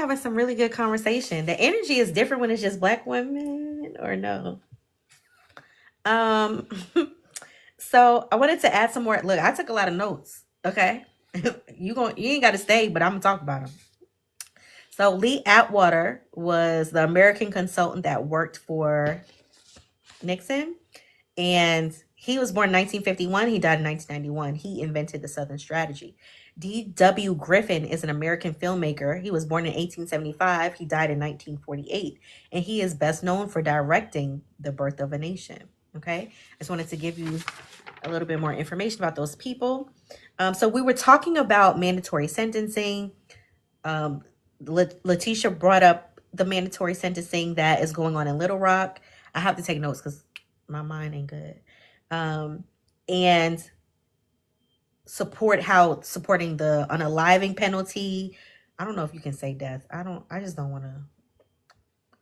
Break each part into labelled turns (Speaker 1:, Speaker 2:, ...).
Speaker 1: having some really good conversation. The energy is different when it's just black women, or no? Um, so I wanted to add some more. Look, I took a lot of notes. Okay, you ain't got to stay, but I'm gonna talk about them. So Lee Atwater was the American consultant that worked for Nixon, and he was born in 1951. He died in 1991. He invented the Southern Strategy. D.W. Griffin is an American filmmaker. He was born in 1875. He died in 1948. And he is best known for directing The Birth of a Nation. Okay. I just wanted to give you a little bit more information about those people. So we were talking about mandatory sentencing. Letitia brought up the mandatory sentencing that is going on in Little Rock. I have to take notes because my mind ain't good. And supporting the unaliving penalty. I don't know if you can say death. I just don't want to.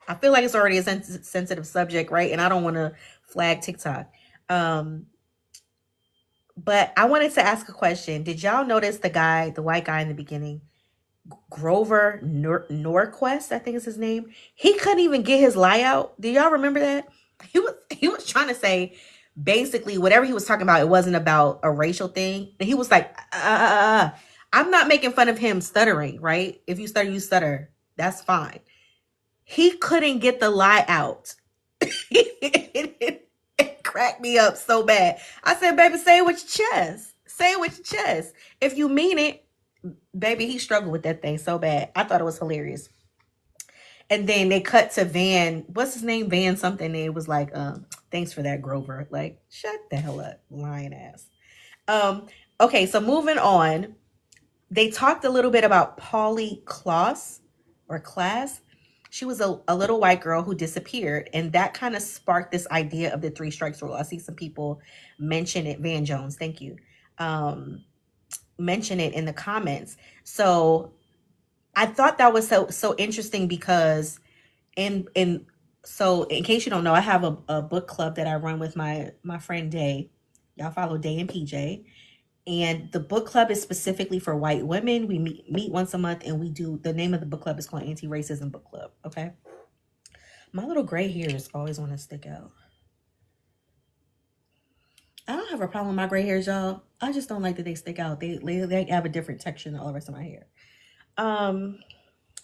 Speaker 1: I feel like it's already a sensitive subject, right? And I don't want to flag TikTok. But I wanted to ask a question. Did y'all notice the white guy in the beginning? Grover Norquist, I think is his name. He couldn't even get his lie out. Do y'all remember that? He was trying to say basically whatever he was talking about, it wasn't about a racial thing. And he was like, I'm not making fun of him stuttering, right? If you stutter, you stutter. That's fine. He couldn't get the lie out. It cracked me up so bad. I said, baby, say it with your chest. Say it with your chest. If you mean it, baby, he struggled with that thing so bad. I thought it was hilarious. And then they cut to Van. What's his name? Van something. And it was like, thanks for that, Grover. Like, shut the hell up, lying ass. Okay, so moving on. They talked a little bit about Polly Klaas or Class. She was a little white girl who disappeared, and that kind of sparked this idea of the three strikes rule. I see some people mention it. Van Jones, thank you. Mention it in the comments. So I thought that was so interesting because in case you don't know, I have a book club that I run with my friend Day. Y'all follow Day and PJ. And the book club is specifically for white women. We meet once a month, and we do, the name of the book club is called Anti-Racism Book Club. Okay. My little gray hairs always want to stick out. I don't have a problem with my gray hairs, y'all. I just don't like that they stick out. They have a different texture than all the rest of my hair.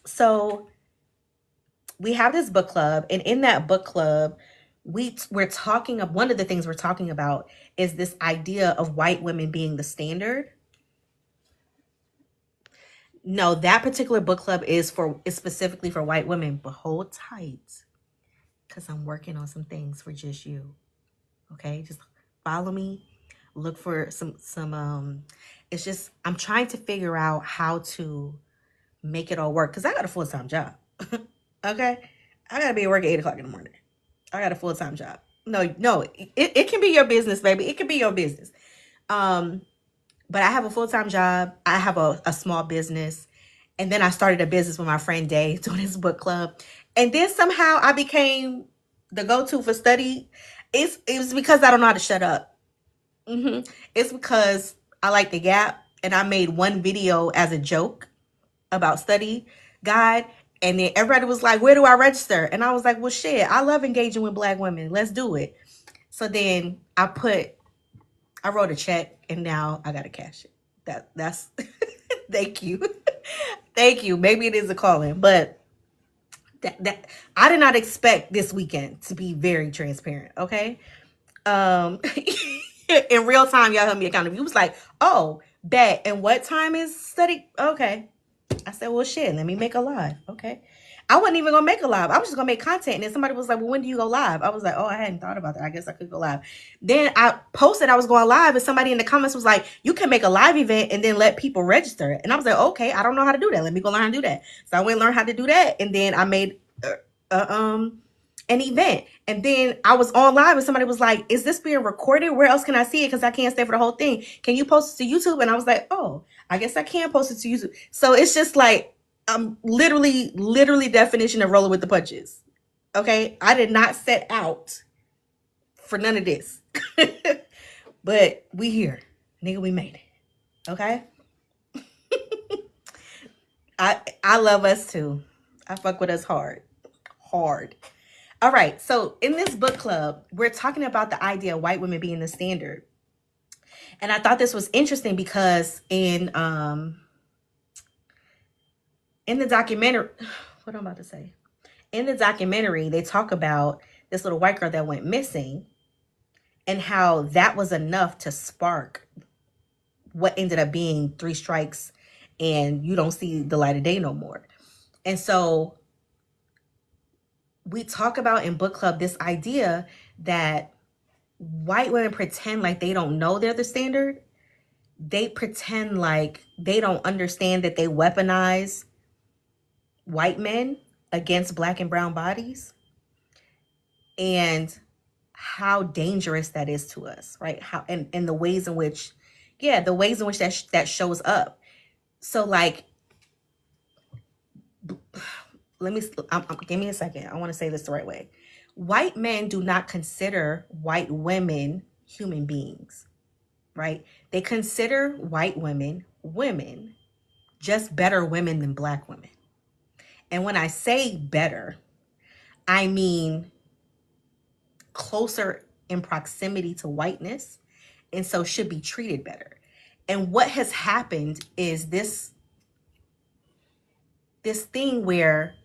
Speaker 1: So we have this book club, and in that book club, we're talking of, one of the things we're talking about is this idea of white women being the standard. No, that particular book club is specifically for white women, but hold tight, because I'm working on some things for just you. Okay, just follow me. Look for some. It's just I'm trying to figure out how to make it all work because I got a full-time job. Okay, I gotta be at work at 8 o'clock in the morning. I got a full-time job. No, it can be your business, baby. It can be your business. But I have a full-time job. I have a small business. And then I started a business with my friend Day doing his book club. And then somehow I became the go-to for study. It was because I don't know how to shut up. It's because I like the Gap. And I made one video as a joke about study guide. And then everybody was like, where do I register? And I was like, well, shit, I love engaging with black women. Let's do it. So then I wrote a check, and now I got to cash it. That's thank you. Thank you. Maybe it is a calling, but that I did not expect this weekend to be very transparent. Okay. In real time, y'all held me accountable. You was like, oh, bet. And what time is study? Okay. I said, well, shit, let me make a live. Okay. I wasn't even going to make a live. I was just going to make content. And then somebody was like, well, when do you go live? I was like, oh, I hadn't thought about that. I guess I could go live. Then I posted I was going live, and somebody in the comments was like, you can make a live event and then let people register. And I was like, okay, I don't know how to do that. Let me go learn how to do that. So I went and learned how to do that. And then I made an event. And then I was on live, and somebody was like, is this being recorded? Where else can I see it? Because I can't stay for the whole thing. Can you post it to YouTube? And I was like, oh, I guess I can post it to YouTube. So it's just like, I'm literally definition of rolling with the punches. Okay. I did not set out for none of this, but we here, nigga, we made it. Okay. I love us too. I fuck with us hard. Hard. All right. So in this book club, we're talking about the idea of white women being the standard. And I thought this was interesting because in the documentary, what am I about to say? In the documentary, they talk about this little white girl that went missing and how that was enough to spark what ended up being 3 strikes and you don't see the light of day no more. And so we talk about in book club this idea that white women pretend like they don't know they're the standard. They pretend like they don't understand that they weaponize white men against black and brown bodies and how dangerous that is to us, right? How and the ways in which, the ways in which that shows up. So like, give me a second. I want to say this the right way. White men do not consider white women human beings, right? They consider white women women, just better women than black women. And when I say better, I mean closer in proximity to whiteness, and so should be treated better. And what has happened is this thing where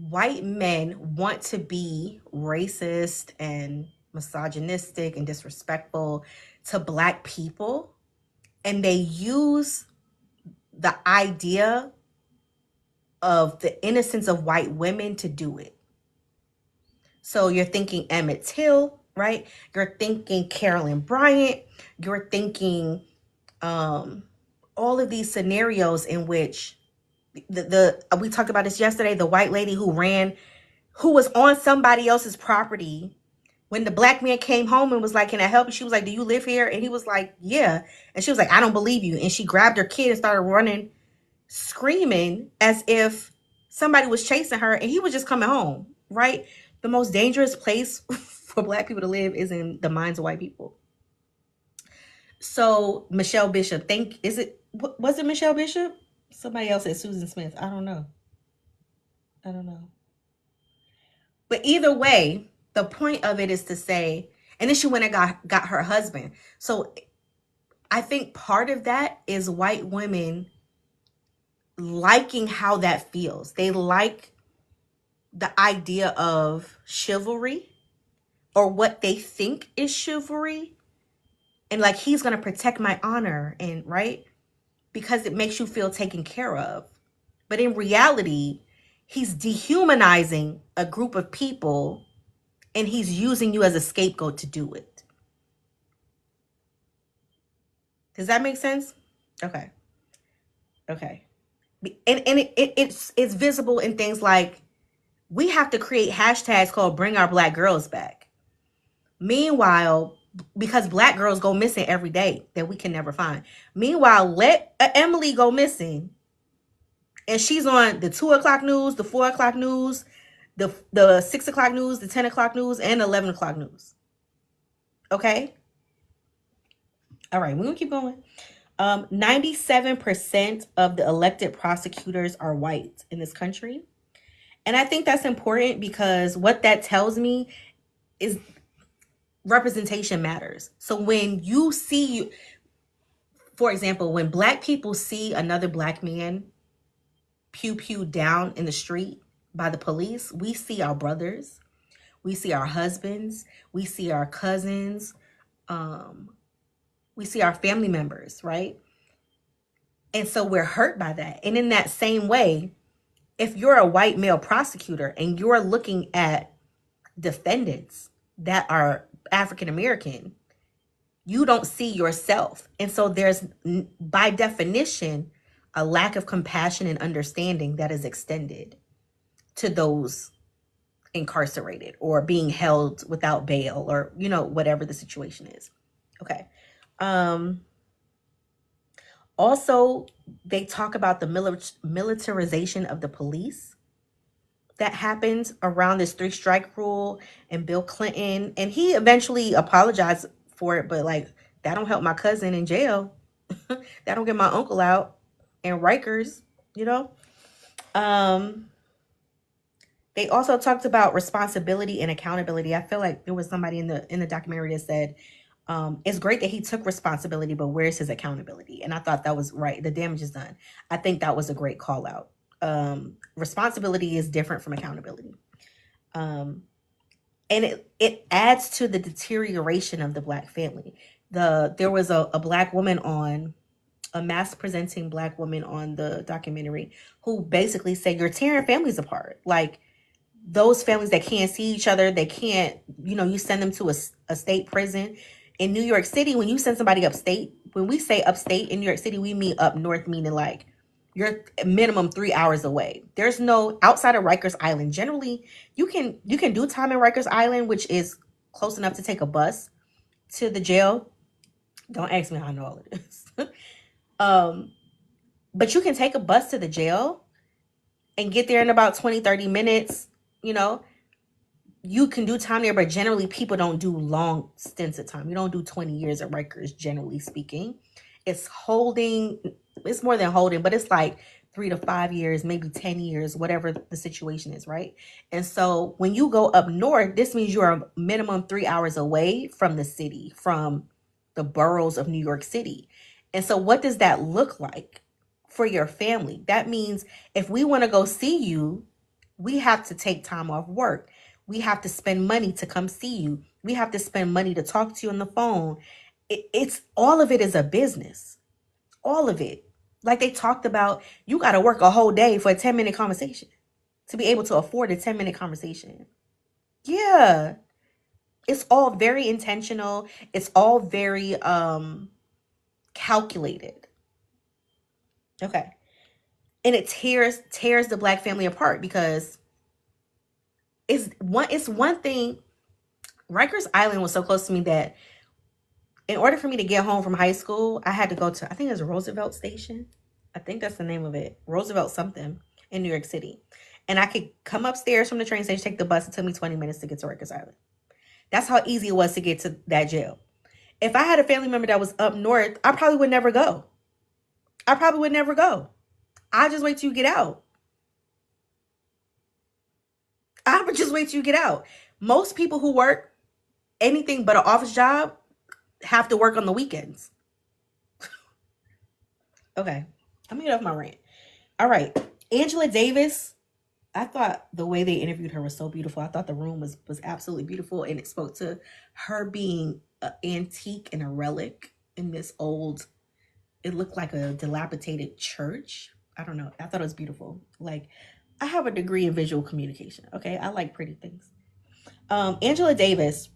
Speaker 1: white men want to be racist and misogynistic and disrespectful to black people, and they use the idea of the innocence of white women to do it. So you're thinking Emmett Till, right? You're thinking Carolyn Bryant. You're thinking all of these scenarios in which we talked about this yesterday, the white lady who was on somebody else's property. When the black man came home and was like, can I help you? She was like, do you live here? And he was like, yeah. And she was like, I don't believe you. And she grabbed her kid and started running, screaming as if somebody was chasing her, and he was just coming home, right? The most dangerous place for black people to live is in the minds of white people. So Michelle Bishop, was it Michelle Bishop? Somebody else said Susan Smith. I don't know. But either way, the point of it is to say, and then she went and got her husband. So I think part of that is white women liking how that feels. They like the idea of chivalry, or what they think is chivalry. And like, he's going to protect my honor, and right? Because it makes you feel taken care of. But in reality, he's dehumanizing a group of people, and he's using you as a scapegoat to do it. Does that make sense? Okay. And it's visible in things like, we have to create hashtags called Bring Our Black Girls Back. Meanwhile, because black girls go missing every day that we can never find. Meanwhile, let Emily go missing, and she's on the 2 o'clock news, the 4 o'clock news, the 6 o'clock news, the 10 o'clock news, and 11 o'clock news. Okay? All right, we're going to keep going. 97% of the elected prosecutors are white in this country. And I think that's important, because what that tells me is representation matters. So when you see, for example, when black people see another black man pew down in the street by the police, we see our brothers, we see our husbands, we see our cousins, we see our family members, right? And so we're hurt by that. And in that same way, if you're a white male prosecutor and you're looking at defendants that are African American, you don't see yourself. And so there's, by definition, a lack of compassion and understanding that is extended to those incarcerated or being held without bail, or, whatever the situation is. Okay. Also, they talk about the militarization of the police that happened around this 3-strike rule and Bill Clinton. And he eventually apologized for it, but like, that don't help my cousin in jail. That don't get my uncle out in Rikers, Um, they also talked about responsibility and accountability. I feel like there was somebody in the documentary that said, it's great that he took responsibility, but where's his accountability? And I thought that was right. The damage is done. I think that was a great call out. Responsibility is different from accountability. Um, and it adds to the deterioration of the black family. There was a black woman on a mass presenting black woman on the documentary who basically said you're tearing families apart. Like those families that can't see each other, they can't, you send them to a state prison. In New York City, when you send somebody upstate, when we say upstate in New York City, we mean up north, meaning like you're minimum 3 hours away. There's no outside of Rikers Island. Generally, you can do time in Rikers Island, which is close enough to take a bus to the jail. Don't ask me how I know all of this. um, but you can take a bus to the jail and get there in about 20-30 minutes. You know, you can do time there, but generally people don't do long stints of time. You don't do 20 years at Rikers, generally speaking. It's holding, it's more than holding, but it's like 3 to 5 years, maybe 10 years, whatever the situation is, right? And so when you go up north, this means you're a minimum 3 hours away from the city, from the boroughs of New York City. And so what does that look like for your family? That means if we want to go see you, we have to take time off work. We have to spend money to come see you. We have to spend money to talk to you on the phone. It's all of it is a business. All of it. Like they talked about, you got to work a whole day for a 10-minute conversation to be able to afford a 10-minute conversation. Yeah. It's all very intentional. It's all very calculated. Okay. And it tears the black family apart because it's one thing. Rikers Island was so close to me that in order for me to get home from high school, I had to go to, I think it was Roosevelt Station. I think that's the name of it. Roosevelt something in New York City. And I could come upstairs from the train station, take the bus. It took me 20 minutes to get to Rikers Island. That's how easy it was to get to that jail. If I had a family member that was up north, I probably would never go. I probably would never go. I just wait till you get out. I would just wait till you get out. Most people who work anything but an office job have to work on the weekends. Okay. I'm gonna get off my rant. All right. Angela Davis. I thought the way they interviewed her was so beautiful. I thought the room was absolutely beautiful, and it spoke to her being an antique and a relic in this old. It looked like a dilapidated church. I don't know. I thought it was beautiful. Like I have a degree in visual communication. Okay, I like pretty things. Angela Davis,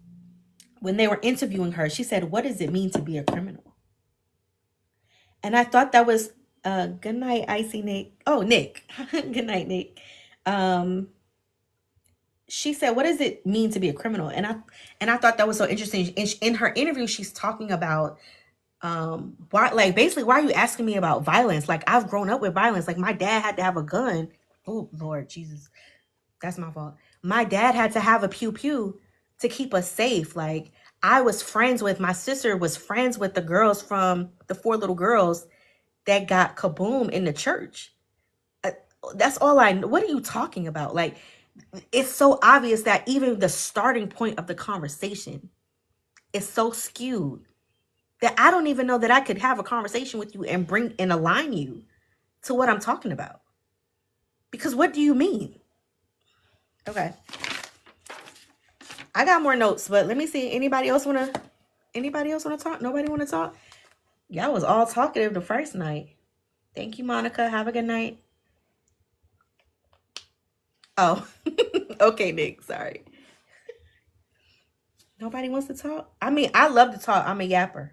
Speaker 1: when they were interviewing her, she said, "What does it mean to be a criminal?" And I thought that was good night, Icy Nick. Oh, Nick. Good night, Nick. Um, she said, "What does it mean to be a criminal?" And I thought that was so interesting. In her interview, she's talking about why, like basically, why are you asking me about violence? Like I've grown up with violence. Like my dad had to have a gun. Oh Lord Jesus, that's my fault. My dad had to have a pew pew to keep us safe. Like my sister was friends with the girls from the four little girls that got kaboom in the church. Uh, That's all I know. What are you talking about? Like, it's so obvious that even the starting point of the conversation is so skewed that I don't even know that I could have a conversation with you and bring and align you to what I'm talking about. Because what do you mean? Okay. I got more notes, but let me see. Anybody else wanna talk? Nobody wanna talk? Y'all was all talkative the first night. Thank you, Monica. Have a good night. Oh, okay, Nick. Sorry. Nobody wants to talk. I mean, I love to talk. I'm a yapper.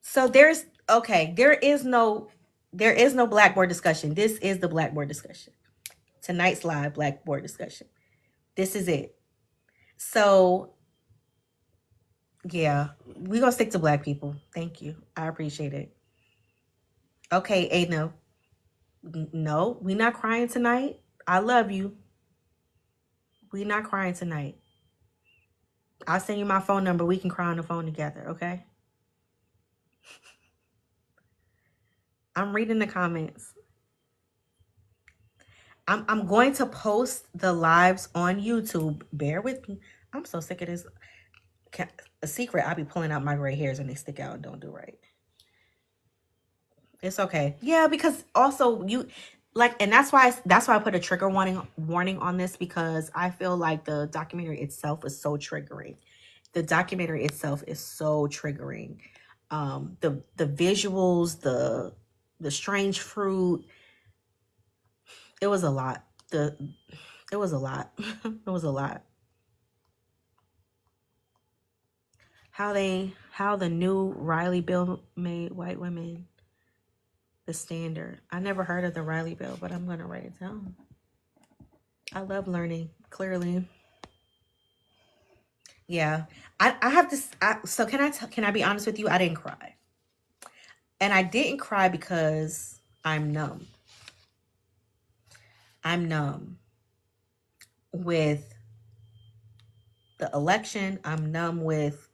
Speaker 1: So there is no Blackboard discussion. This is the Blackboard discussion. Tonight's live Blackboard discussion. This is it. So yeah, we're gonna stick to black people. Thank you. I appreciate it. Okay, Aiden. No, we not crying tonight. I love you. We not crying tonight. I'll send you my phone number. We can cry on the phone together, okay? I'm reading the comments. I'm going to post the lives on YouTube. Bear with me. I'm so sick of this. A secret, I be pulling out my gray hairs when they stick out and don't do right. It's okay. Yeah, because also you like, and that's why I put a trigger warning on this, because I feel like the documentary itself is so triggering. The documentary itself is so triggering. The visuals, the strange fruit, it was a lot. It was a lot. It was a lot. How the new Riley bill made white women the standard. I never heard of the Riley bill, but I'm gonna write it down. I love learning, clearly. Yeah. I have this. So can I be honest with you? I didn't cry. And I didn't cry because I'm numb. I'm numb with the election. I'm numb with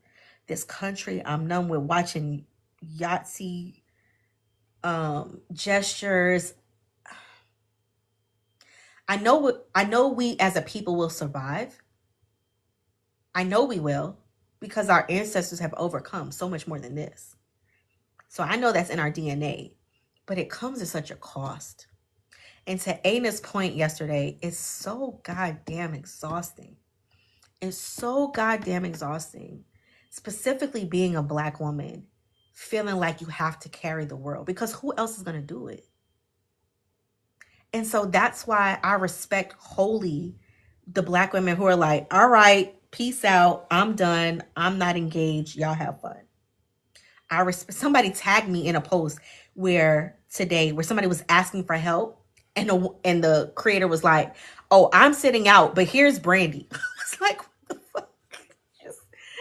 Speaker 1: this country. I'm numb with watching Yahtzee gestures. I know we as a people will survive. I know we will, because our ancestors have overcome so much more than this. So I know that's in our DNA, but it comes at such a cost. And to Ana's point yesterday, it's so goddamn exhausting. It's so goddamn exhausting. Specifically being a Black woman, feeling like you have to carry the world, because who else is going to do it? And so that's why I respect wholly the Black women who are like, all right, peace out. I'm done. I'm not engaged. Y'all have fun. Somebody tagged me in a post where somebody was asking for help, and the creator was like, oh, I'm sitting out, but here's Brandy. I was like, what the fuck?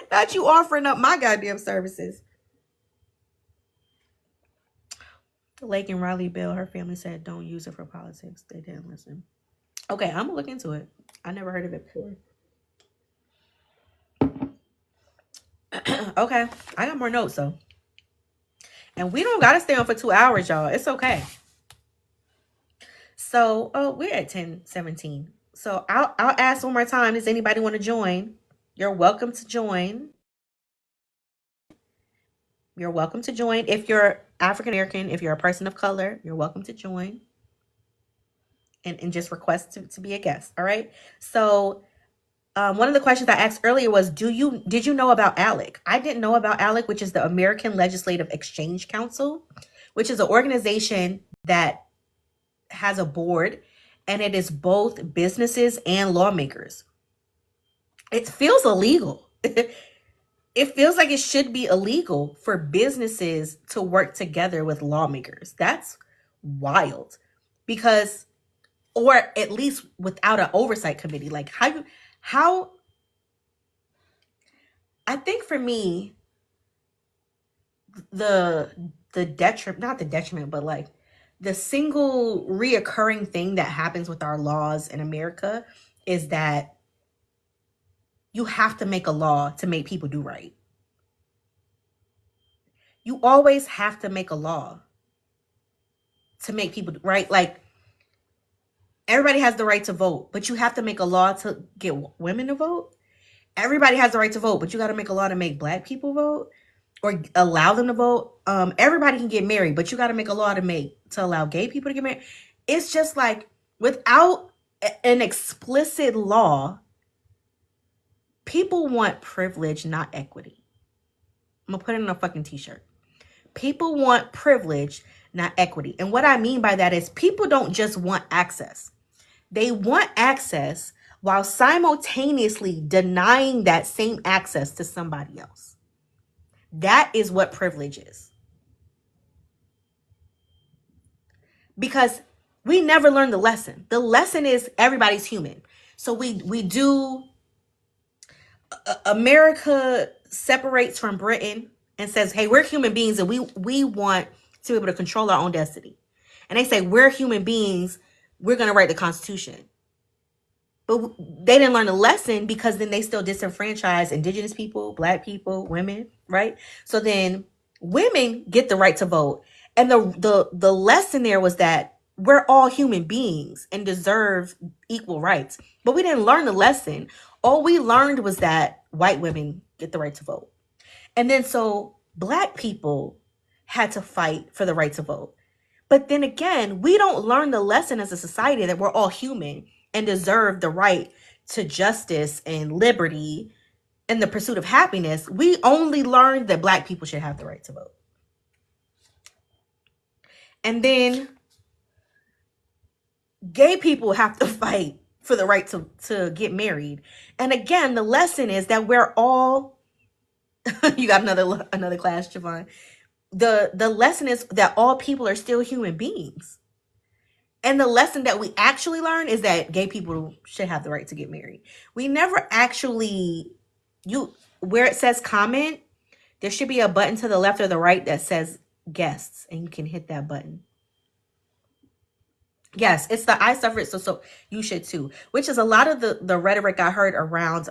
Speaker 1: Not you offering up my goddamn services. The Lake and Riley bill, her family said don't use it for politics. They didn't listen. Okay, I'm gonna look into it. I never heard of it before. Okay, I got more notes though. And we don't gotta stay on for 2 hours, y'all. It's okay. So, we're at 10:17. So I'll ask one more time. Does anybody want to join? You're welcome to join. You're welcome to join. If you're African American, if you're a person of color, you're welcome to join. And just request to be a guest. All right. So one of the questions I asked earlier was, did you know about ALEC? I didn't know about ALEC, which is the American Legislative Exchange Council, which is an organization that has a board, and it is both businesses and lawmakers. It feels illegal. It feels like it should be illegal for businesses to work together with lawmakers. That's wild. Because, or at least without an oversight committee. Like how I think for me, the detriment, not the detriment, but like the single reoccurring thing that happens with our laws in America is that you have to make a law to make people do right. You always have to make a law to make people right. Like, everybody has the right to vote, but you have to make a law to get women to vote. Everybody has the right to vote, but you got to make a law to make Black people vote or allow them to vote. Everybody can get married, but you got to make a law to allow gay people to get married. It's just like, without an explicit law, people want privilege, not equity. I'm gonna put it in a fucking t-shirt. People want privilege, not equity. And what I mean by that is, people don't just want access. They want access while simultaneously denying that same access to somebody else. That is what privilege is. Because we never learn the lesson. The lesson is everybody's human. So we do, America separates from Britain and says, hey, we're human beings and we want to be able to control our own destiny. And they say, we're human beings, we're going to write the Constitution. But they didn't learn a lesson, because then they still disenfranchise Indigenous people, Black people, women, right? So then women get the right to vote, And the lesson there was that we're all human beings and deserve equal rights. But we didn't learn the lesson. All we learned was that white women get the right to vote. And then so black people had to fight for the right to vote. But then again, we don't learn the lesson as a society that we're all human and deserve the right to justice and liberty and the pursuit of happiness. We only learned that black people should have the right to vote. And then gay people have to fight for the right to get married. And again, the lesson is that we're all you got another class, Javon. The lesson is that all people are still human beings. And the lesson that we actually learn is that gay people should have the right to get married. We never actually where it says comment, there should be a button to the left or the right that says guests, and you can hit that button. Yes, it's the I suffered, so you should too. Which is a lot of the rhetoric I heard around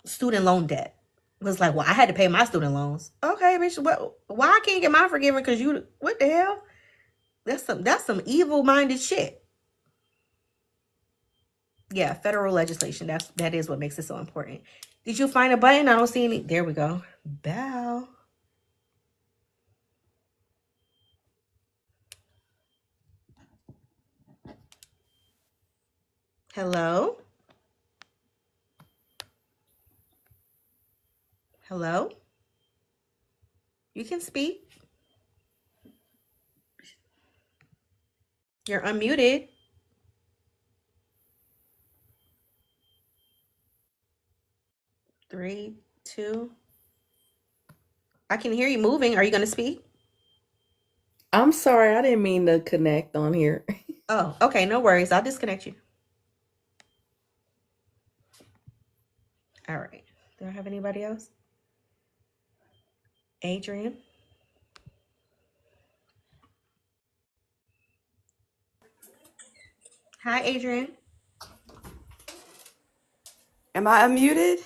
Speaker 1: student loan debt. It was like, well, I had to pay my student loans. Okay, bitch, why I can't get mine forgiven? Because you, what the hell? That's some evil minded shit. Yeah, federal legislation. That is what makes it so important. Did you find a button? I don't see any. There we go. Bow. Hello? Hello? You can speak. You're unmuted. Three, two. I can hear you moving. Are you going to speak?
Speaker 2: I'm sorry, I didn't mean to connect on here.
Speaker 1: Oh, okay. No worries. I'll disconnect you. All right. Do I have anybody else? Adrian? Hi, Adrian.
Speaker 3: Am I unmuted?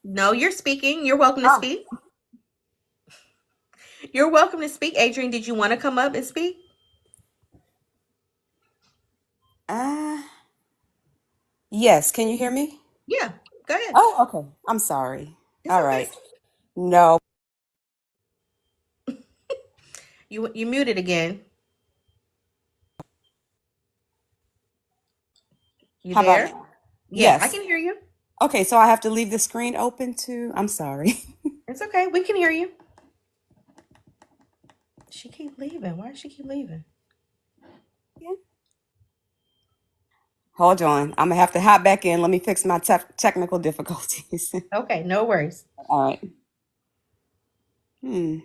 Speaker 1: No, you're speaking. You're welcome to
Speaker 3: Oh,
Speaker 1: speak. You're welcome to speak. Adrian, did you want to come up and speak?
Speaker 3: uh, yes. Can you hear me?
Speaker 1: Yeah. Go ahead.
Speaker 3: Oh, okay. I'm sorry.
Speaker 1: It's
Speaker 3: All
Speaker 1: okay.
Speaker 3: right. No.
Speaker 1: You muted again. You
Speaker 3: How about
Speaker 1: there?
Speaker 3: now?
Speaker 1: Yeah, I
Speaker 3: Yes.
Speaker 1: can hear you.
Speaker 3: Okay, so I have to leave the screen open too. I'm sorry.
Speaker 1: It's okay. We can hear you. She keep leaving. Why does she keep leaving?
Speaker 3: Hold on. I'm gonna have to hop back in. Let me fix my technical difficulties.
Speaker 1: Okay, no worries.
Speaker 3: All right. Hmm.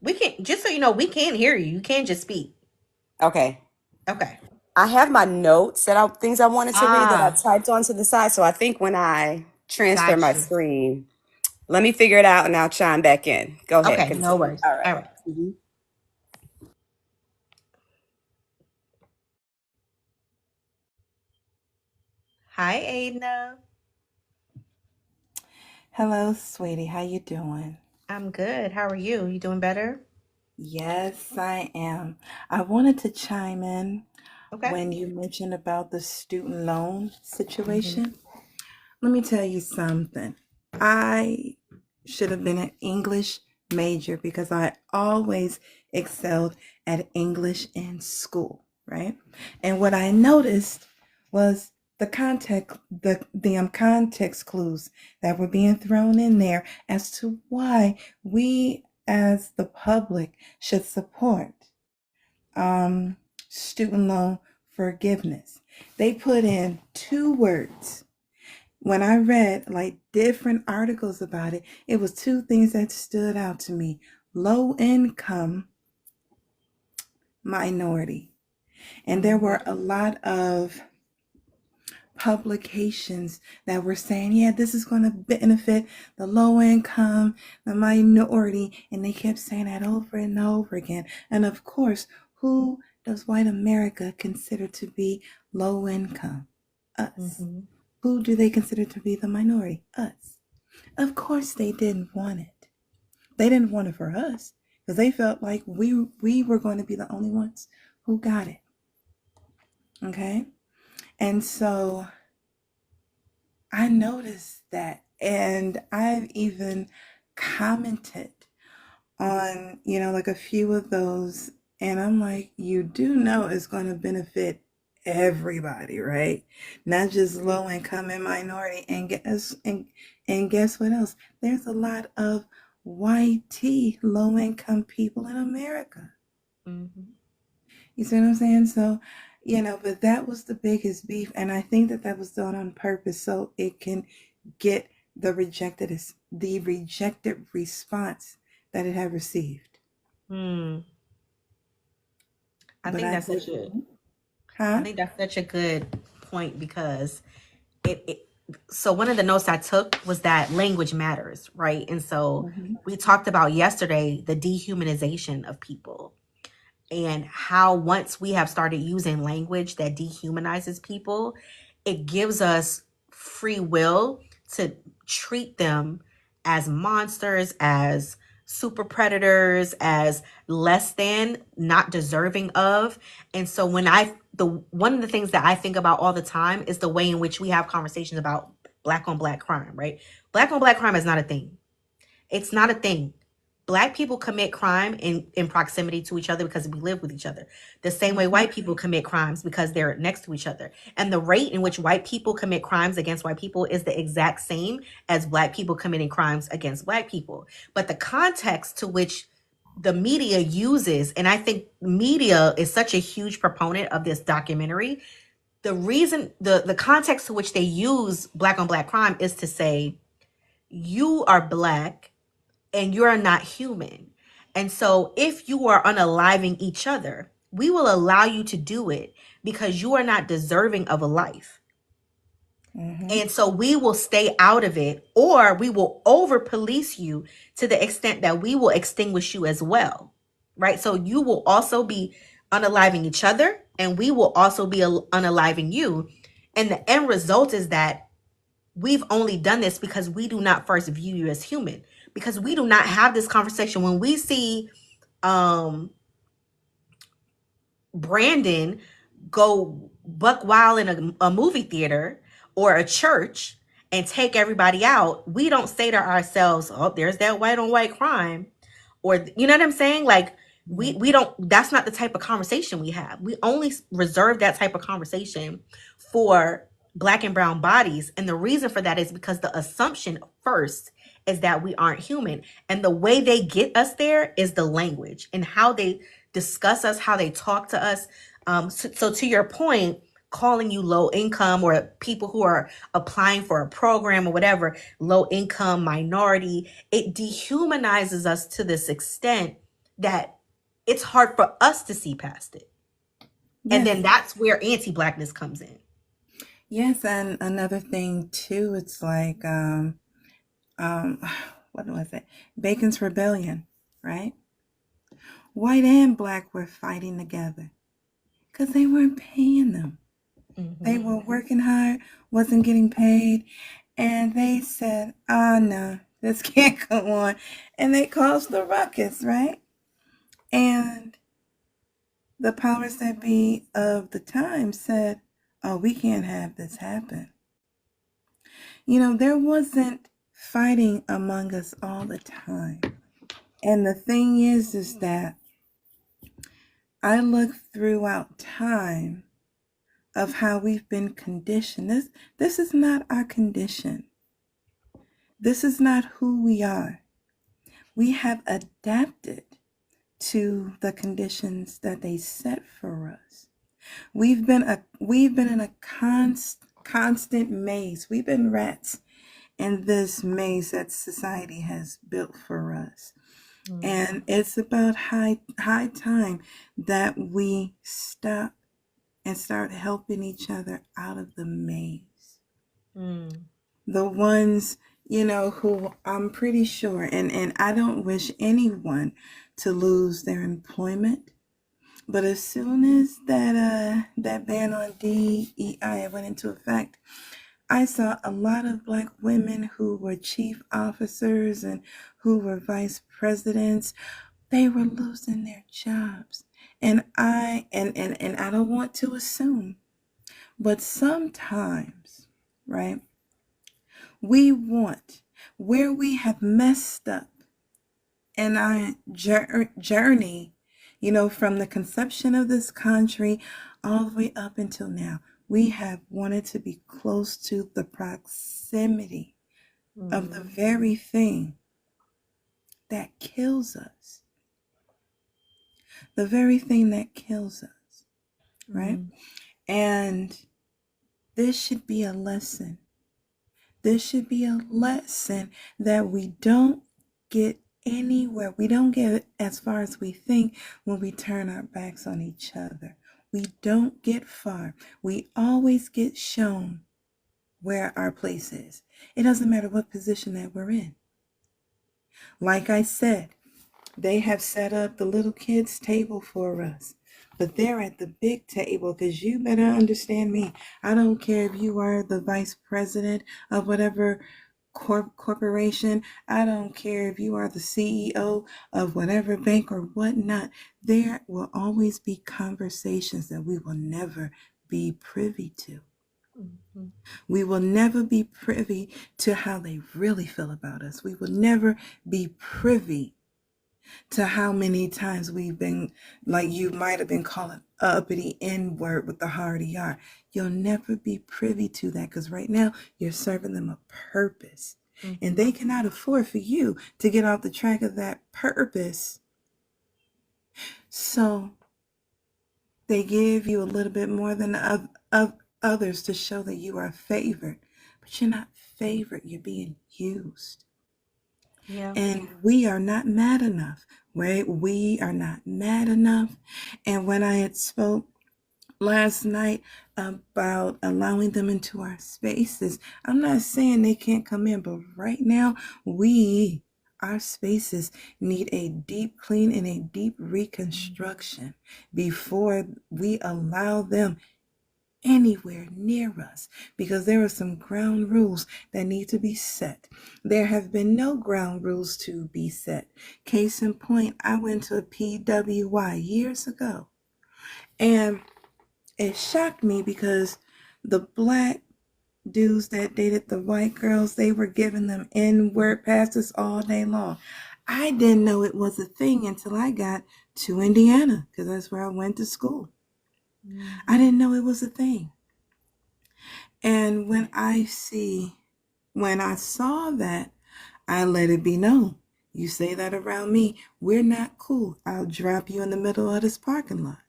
Speaker 1: We can just so you know, we can hear you. You can't just speak.
Speaker 3: Okay.
Speaker 1: Okay.
Speaker 3: I have my notes things I wanted to read that I
Speaker 1: Ah,
Speaker 3: typed onto the side. So I think when I transfer my
Speaker 1: got you.
Speaker 3: screen, let me figure it out and I'll chime back in. Go ahead.
Speaker 1: Okay, no
Speaker 3: Continue.
Speaker 1: worries.
Speaker 3: All
Speaker 1: All
Speaker 3: right.
Speaker 1: right.
Speaker 3: Mhm.
Speaker 1: Hi, Aidna.
Speaker 4: Hello, sweetie. How you doing?
Speaker 1: I'm good. How are you? You doing better?
Speaker 4: Yes, I am. I wanted to chime in
Speaker 1: Okay.
Speaker 4: when you mentioned about the student loan
Speaker 1: Mm-hmm.
Speaker 4: situation. Let me tell you something. I should have been an English major because I always excelled at English in school, right? And what I noticed was the context clues that were being thrown in there as to why we as the public should support um, student loan forgiveness. They put in two words. When I read like different articles about it, it was two things that stood out to me: low income minority. And there
Speaker 1: Mm-hmm.
Speaker 4: were a lot of publications that were saying, yeah, this is going to benefit the low income, the minority. And they kept saying that over and over again. And of course, who does white America consider to be low income? Us.
Speaker 1: Mm-hmm.
Speaker 4: Who do they consider to be the minority? Us. Of course, they didn't want it. they didn't want it for us because they felt like we were going to be the only ones who got it. Okay. And so I noticed that, and I've even commented on, like a few of those, and I'm like, you do know it's going to benefit everybody, right? Not just low income and minority. And guess what else? There's a lot of white low income people in America.
Speaker 1: Mm-hmm.
Speaker 4: You see what I'm saying? So, but that was the biggest beef, and I think that was done on purpose so it can get the rejected response that it had received.
Speaker 1: I
Speaker 4: But
Speaker 1: think
Speaker 4: I
Speaker 1: that's such
Speaker 4: believe,
Speaker 1: a I
Speaker 4: huh?
Speaker 1: think that's such a good point because it so one of the notes I took was that language matters, right? And so
Speaker 4: Hmm.
Speaker 1: we talked about yesterday the dehumanization of people and how once we have started using language that dehumanizes people, it gives us free will to treat them as monsters, as super predators, as less than, not deserving of. And so when the one of the things that I think about all the time is the way in which we have conversations about black on black crime, right? Black on black crime is not a thing. It's not a thing. Black people commit crime in proximity to each other because we live with each other. The same way white people commit crimes because they're next to each other. And the rate in which white people commit crimes against white people is the exact same as black people committing crimes against black people. But the context to which the media uses, and I think media is such a huge proponent of this documentary. The reason, the context to which they use black on black crime is to say, you are black and you're not human. And so if you are unaliving each other, we will allow you to do it because you are not deserving of a life.
Speaker 4: Hmm.
Speaker 1: And so we will stay out of it, or we will over police you to the extent that we will extinguish you as well. Right? So you will also be unaliving each other, and we will also be unaliving you. And the end result is that we've only done this because we do not first view you as human, because we do not have this conversation. When we see Brandon go buck wild in a movie theater or a church and take everybody out, we don't say to ourselves, oh, there's that white on white crime. Or, you know what I'm saying? Like, we don't, that's not the type of conversation we have. We only reserve that type of conversation for black and brown bodies. And the reason for that is because the assumption first is that we aren't human. And the way they get us there is the language and how they discuss us, how they talk to us. So to your point, calling you low income or people who are applying for a program or whatever, low income, minority, it dehumanizes us to this extent that it's hard for us to see past it. And
Speaker 4: Yes.
Speaker 1: then that's where anti-blackness comes in.
Speaker 4: Yes, and another thing too, it's like um what was it? Bacon's Rebellion, right? White and black were fighting together because they weren't paying them. They
Speaker 1: Mm-hmm.
Speaker 4: were working hard, wasn't getting paid, and they said, "Ah, no, this can't go on," and they caused the ruckus, right? And the powers that be of the time said, "Oh, we can't have this happen." There wasn't fighting among us all the time. And the thing is that I look throughout time of how we've been conditioned. This is not our condition. This is not who we are. We have adapted to the conditions that they set for us. We've been in a constant maze. We've been rats in this maze that society has built for us. And it's about high time that we stop and start helping each other out of the maze.
Speaker 1: Mm.
Speaker 4: The ones, who I'm pretty sure, and I don't wish anyone to lose their employment. But as soon as that ban on DEI went into effect, I saw a lot of black women who were chief officers and who were vice presidents, they were losing their jobs. And I don't want to assume, but sometimes, right, we want where we have messed up in our journey, from the conception of this country all the way up until now, we have wanted to be close to the proximity of the very thing that kills us. The very thing that kills us, right? And this should be a lesson. This should be a lesson that we don't get anywhere. We don't get as far as we think when we turn our backs on each other. We don't get far. We always get shown where our place is. It doesn't matter what position that we're in. Like I said, they have set up the little kids' table for us, but they're at the big table, because you better understand me. I don't care if you are the vice president of whatever corporation. I don't care if you are the CEO of whatever bank or whatnot. There will always be conversations that we will never be privy to. We will never be privy to how they really feel about us. We will never be privy to how many times we've been, like you might have been calling uppity N-word with the hard ER. You'll never be privy to that, because right now you're serving them a purpose. And they cannot afford for you to get off the track of that purpose. So they give you a little bit more than others to show that you are favored. But you're not favored. You're being used.
Speaker 1: Yeah.
Speaker 4: And we are not mad enough, right? We are not mad enough. And when I had spoke last night about allowing them into our spaces, I'm not saying they can't come in, but right now our spaces need a deep clean and a deep reconstruction before we allow them anywhere near us, because there are some ground rules that need to be set. There have been no ground rules to be set. Case in point, I went to a PWI years ago, and it shocked me because the black dudes that dated the white girls, they were giving them N-word passes all day long. I didn't know it was a thing until I got to Indiana, because that's where I went to school. I didn't know it was a thing. And when I saw that, I let it be known. You say that around me, we're not cool. I'll drop you in the middle of this parking lot.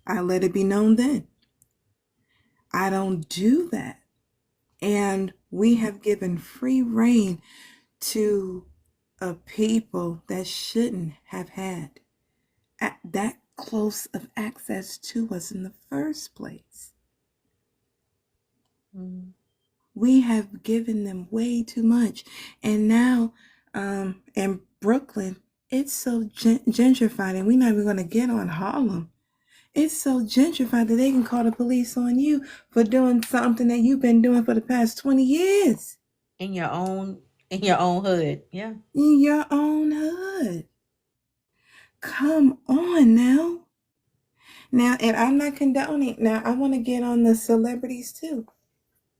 Speaker 4: I let it be known then. I don't do that. And we have given free rein to a people that shouldn't have had that close of access to us in the first place. We have given them way too much. And now in Brooklyn, it's so gentrified, and we're not even going to get on Harlem. It's so gentrified that they can call the police on you for doing something that you've been doing for the past 20 years.
Speaker 1: In your own hood. Yeah.
Speaker 4: In your own hood. Come on now. Now, and I'm not condoning. Now, I want to get on the celebrities too.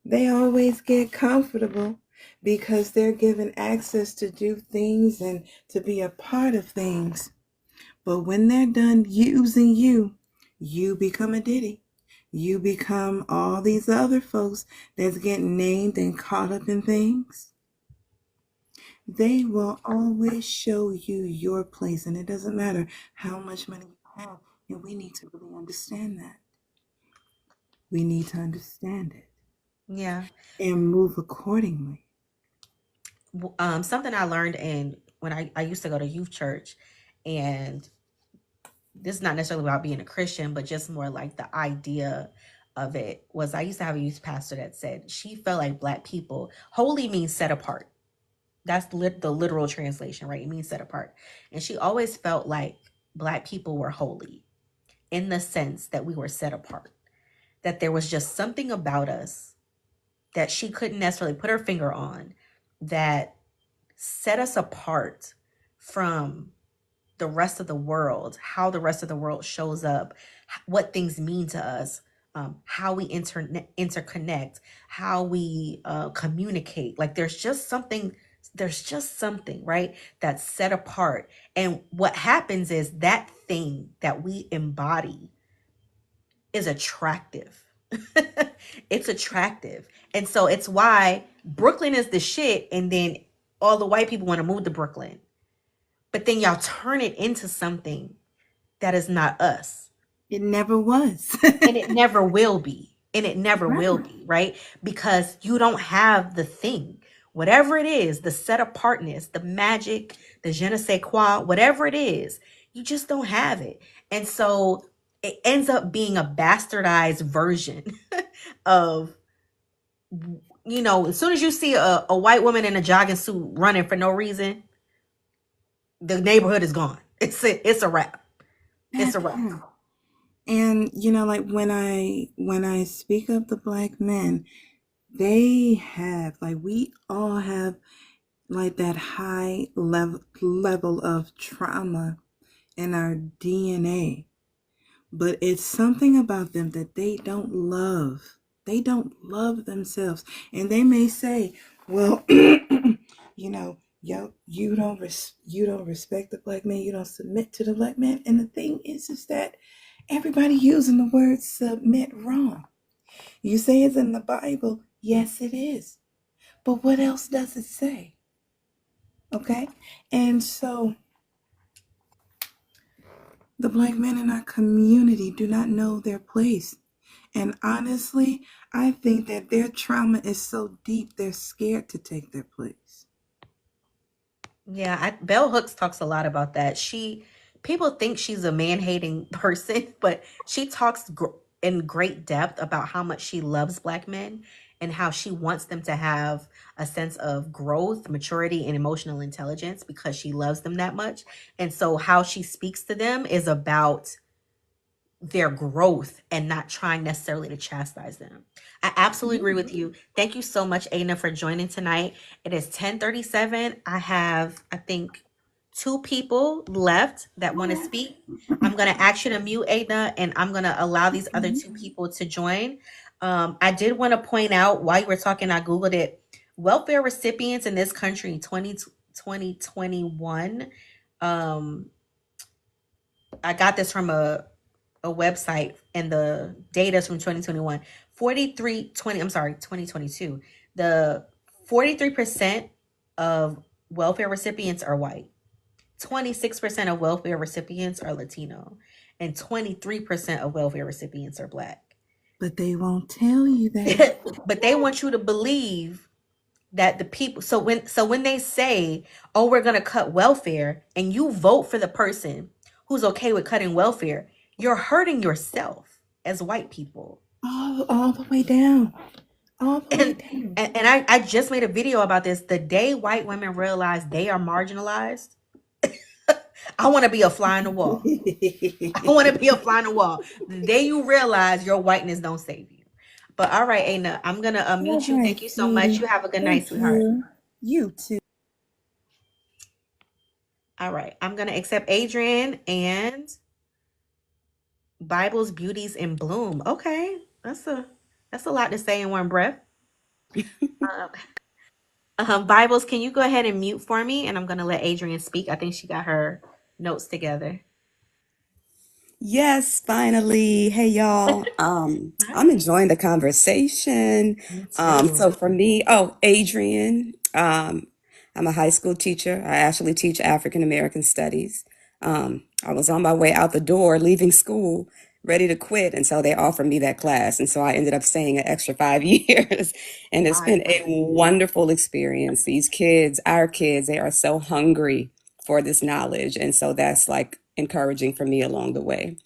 Speaker 4: They always get comfortable because they're given access to do things and to be a part of things. But when they're done using you, you become a Diddy. You become all these other folks that's getting named and caught up in things. They will always show you your place, and it doesn't matter how much money you have. And we need to really understand that. We need to understand it.
Speaker 1: Yeah.
Speaker 4: And move accordingly.
Speaker 1: Something I learned when I used to go to youth church, and this is not necessarily about being a Christian, but just more like the idea of it was, I used to have a youth pastor that said she felt like Black people, holy means set apart. That's the literal translation, right? It means set apart. And she always felt like Black people were holy in the sense that we were set apart, that there was just something about us that she couldn't necessarily put her finger on, that set us apart from the rest of the world, how the rest of the world shows up, what things mean to us, how we interconnect, how we communicate. Like there's just something, right, that's set apart. And what happens is that thing that we embody is attractive. It's attractive. And so it's why Brooklyn is the shit, and then all the white people want to move to Brooklyn. But then y'all turn it into something that is not us.
Speaker 4: It never was.
Speaker 1: And it never will be. And it never will be, right? Because you don't have the thing. Whatever it is, the set apartness, the magic, the je ne sais quoi, whatever it is, you just don't have it. And so it ends up being a bastardized version of, as soon as you see a white woman in a jogging suit running for no reason, the neighborhood is gone. It's a wrap. It's a wrap.
Speaker 4: And like when I speak of the black men, they have, like, we all have like that high level of trauma in our DNA. But it's something about them that they don't love. They don't love themselves. And they may say, well, you don't respect the black man, you don't submit to the black man. And the thing is that everybody using the word submit wrong. You say it's in the Bible. Yes, it is. But what else does it say? Okay? And so the black men in our community do not know their place. And honestly, I think that their trauma is so deep, they're scared to take their place.
Speaker 1: Yeah, Bell Hooks talks a lot about that. People think she's a man-hating person, but she talks in great depth about how much she loves black men and how she wants them to have a sense of growth, maturity, and emotional intelligence because she loves them that much. And so how she speaks to them is about their growth and not trying necessarily to chastise them. I absolutely agree with you. Thank you so much, Aina, for joining tonight. It is 10:37. I have, I think, 2 people left that want to speak. I'm going to ask you to mute, Aina, and I'm going to allow these other 2 people to join. I did want to point out, while you were talking, I Googled it. Welfare recipients in this country in 2021. I got this from a website, and the data is from 2021. 2022. The 43% of welfare recipients are white. 26% of welfare recipients are Latino, and 23% of welfare recipients are black.
Speaker 4: But they won't tell you that.
Speaker 1: But they want you to believe that the people, so when they say, oh, we're going to cut welfare, and you vote for the person who's okay with cutting welfare, you're hurting yourself as white people.
Speaker 4: All the way down. All the way down.
Speaker 1: And I just made a video about this. The day white women realize they are marginalized, I want to be a fly on the wall. I want to be a fly on the wall. The day you realize your whiteness don't save you. But all right, Aina, I'm going to unmute you. Thank you so much. You have a good night, sweetheart.
Speaker 4: You too.
Speaker 1: All right. I'm going to accept Adrian and Bible's Beauties in Bloom. Okay. That's a lot to say in one breath. Bibles, can you go ahead and mute for me? And I'm going to let Adrian speak. I think she got her notes together.
Speaker 3: Yes, finally. Hey, y'all. I'm enjoying the conversation. So for me, Adrian, I'm a high school teacher. I actually teach African American studies. I was on my way out the door, leaving school, ready to quit, and so they offered me that class. And so I ended up staying an extra 5 years. And it's been a wonderful experience. These kids, our kids, they are so hungry for this knowledge. And so that's like encouraging for me along the way.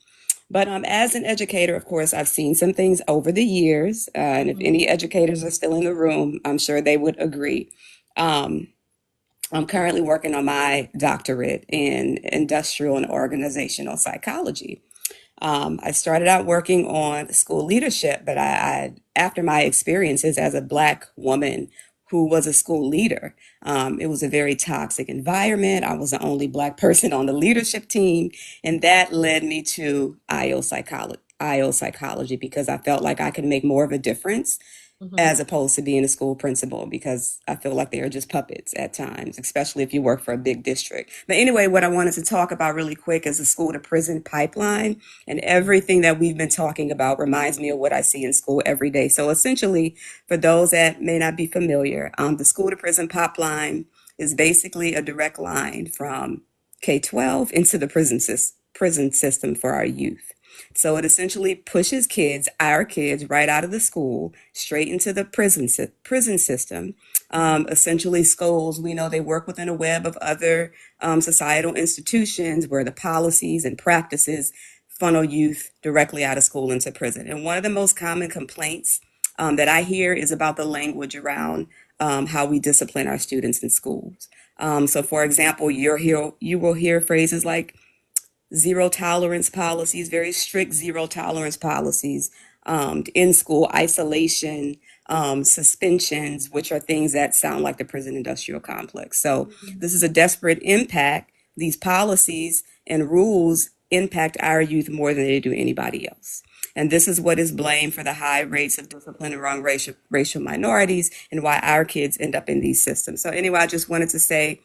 Speaker 3: But as an educator, of course, I've seen some things over the years. And if any educators are still in the room, I'm sure they would agree. I'm currently working on my doctorate in industrial and organizational psychology. I started out working on school leadership, but I after my experiences as a Black woman who was a school leader. It was a very toxic environment. I was the only Black person on the leadership team, and that led me to IO psychology because I felt like I could make more of a difference as opposed to being a school principal because I feel like they are just puppets at times, especially if you work for a big district. But anyway, what I wanted to talk about really quick is the school to prison pipeline. And everything that we've been talking about reminds me of what I see in school every day. So essentially, for those that may not be familiar, the school to prison pipeline is basically a direct line from K-12 into the prison system for our youth. So it essentially pushes our kids, right out of the school, straight into the prison system. Essentially, schools, we know they work within a web of other societal institutions where the policies and practices funnel youth directly out of school into prison. And one of the most common complaints that I hear is about the language around how we discipline our students in schools. So, for example, you will hear phrases like zero tolerance policies, very strict zero tolerance policies, in school isolation, suspensions, which are things that sound like the prison industrial complex. So this is a desperate impact. These policies and rules impact our youth more than they do anybody else. And this is what is blamed for the high rates of discipline around racial minorities and why our kids end up in these systems. So anyway, I just wanted to say,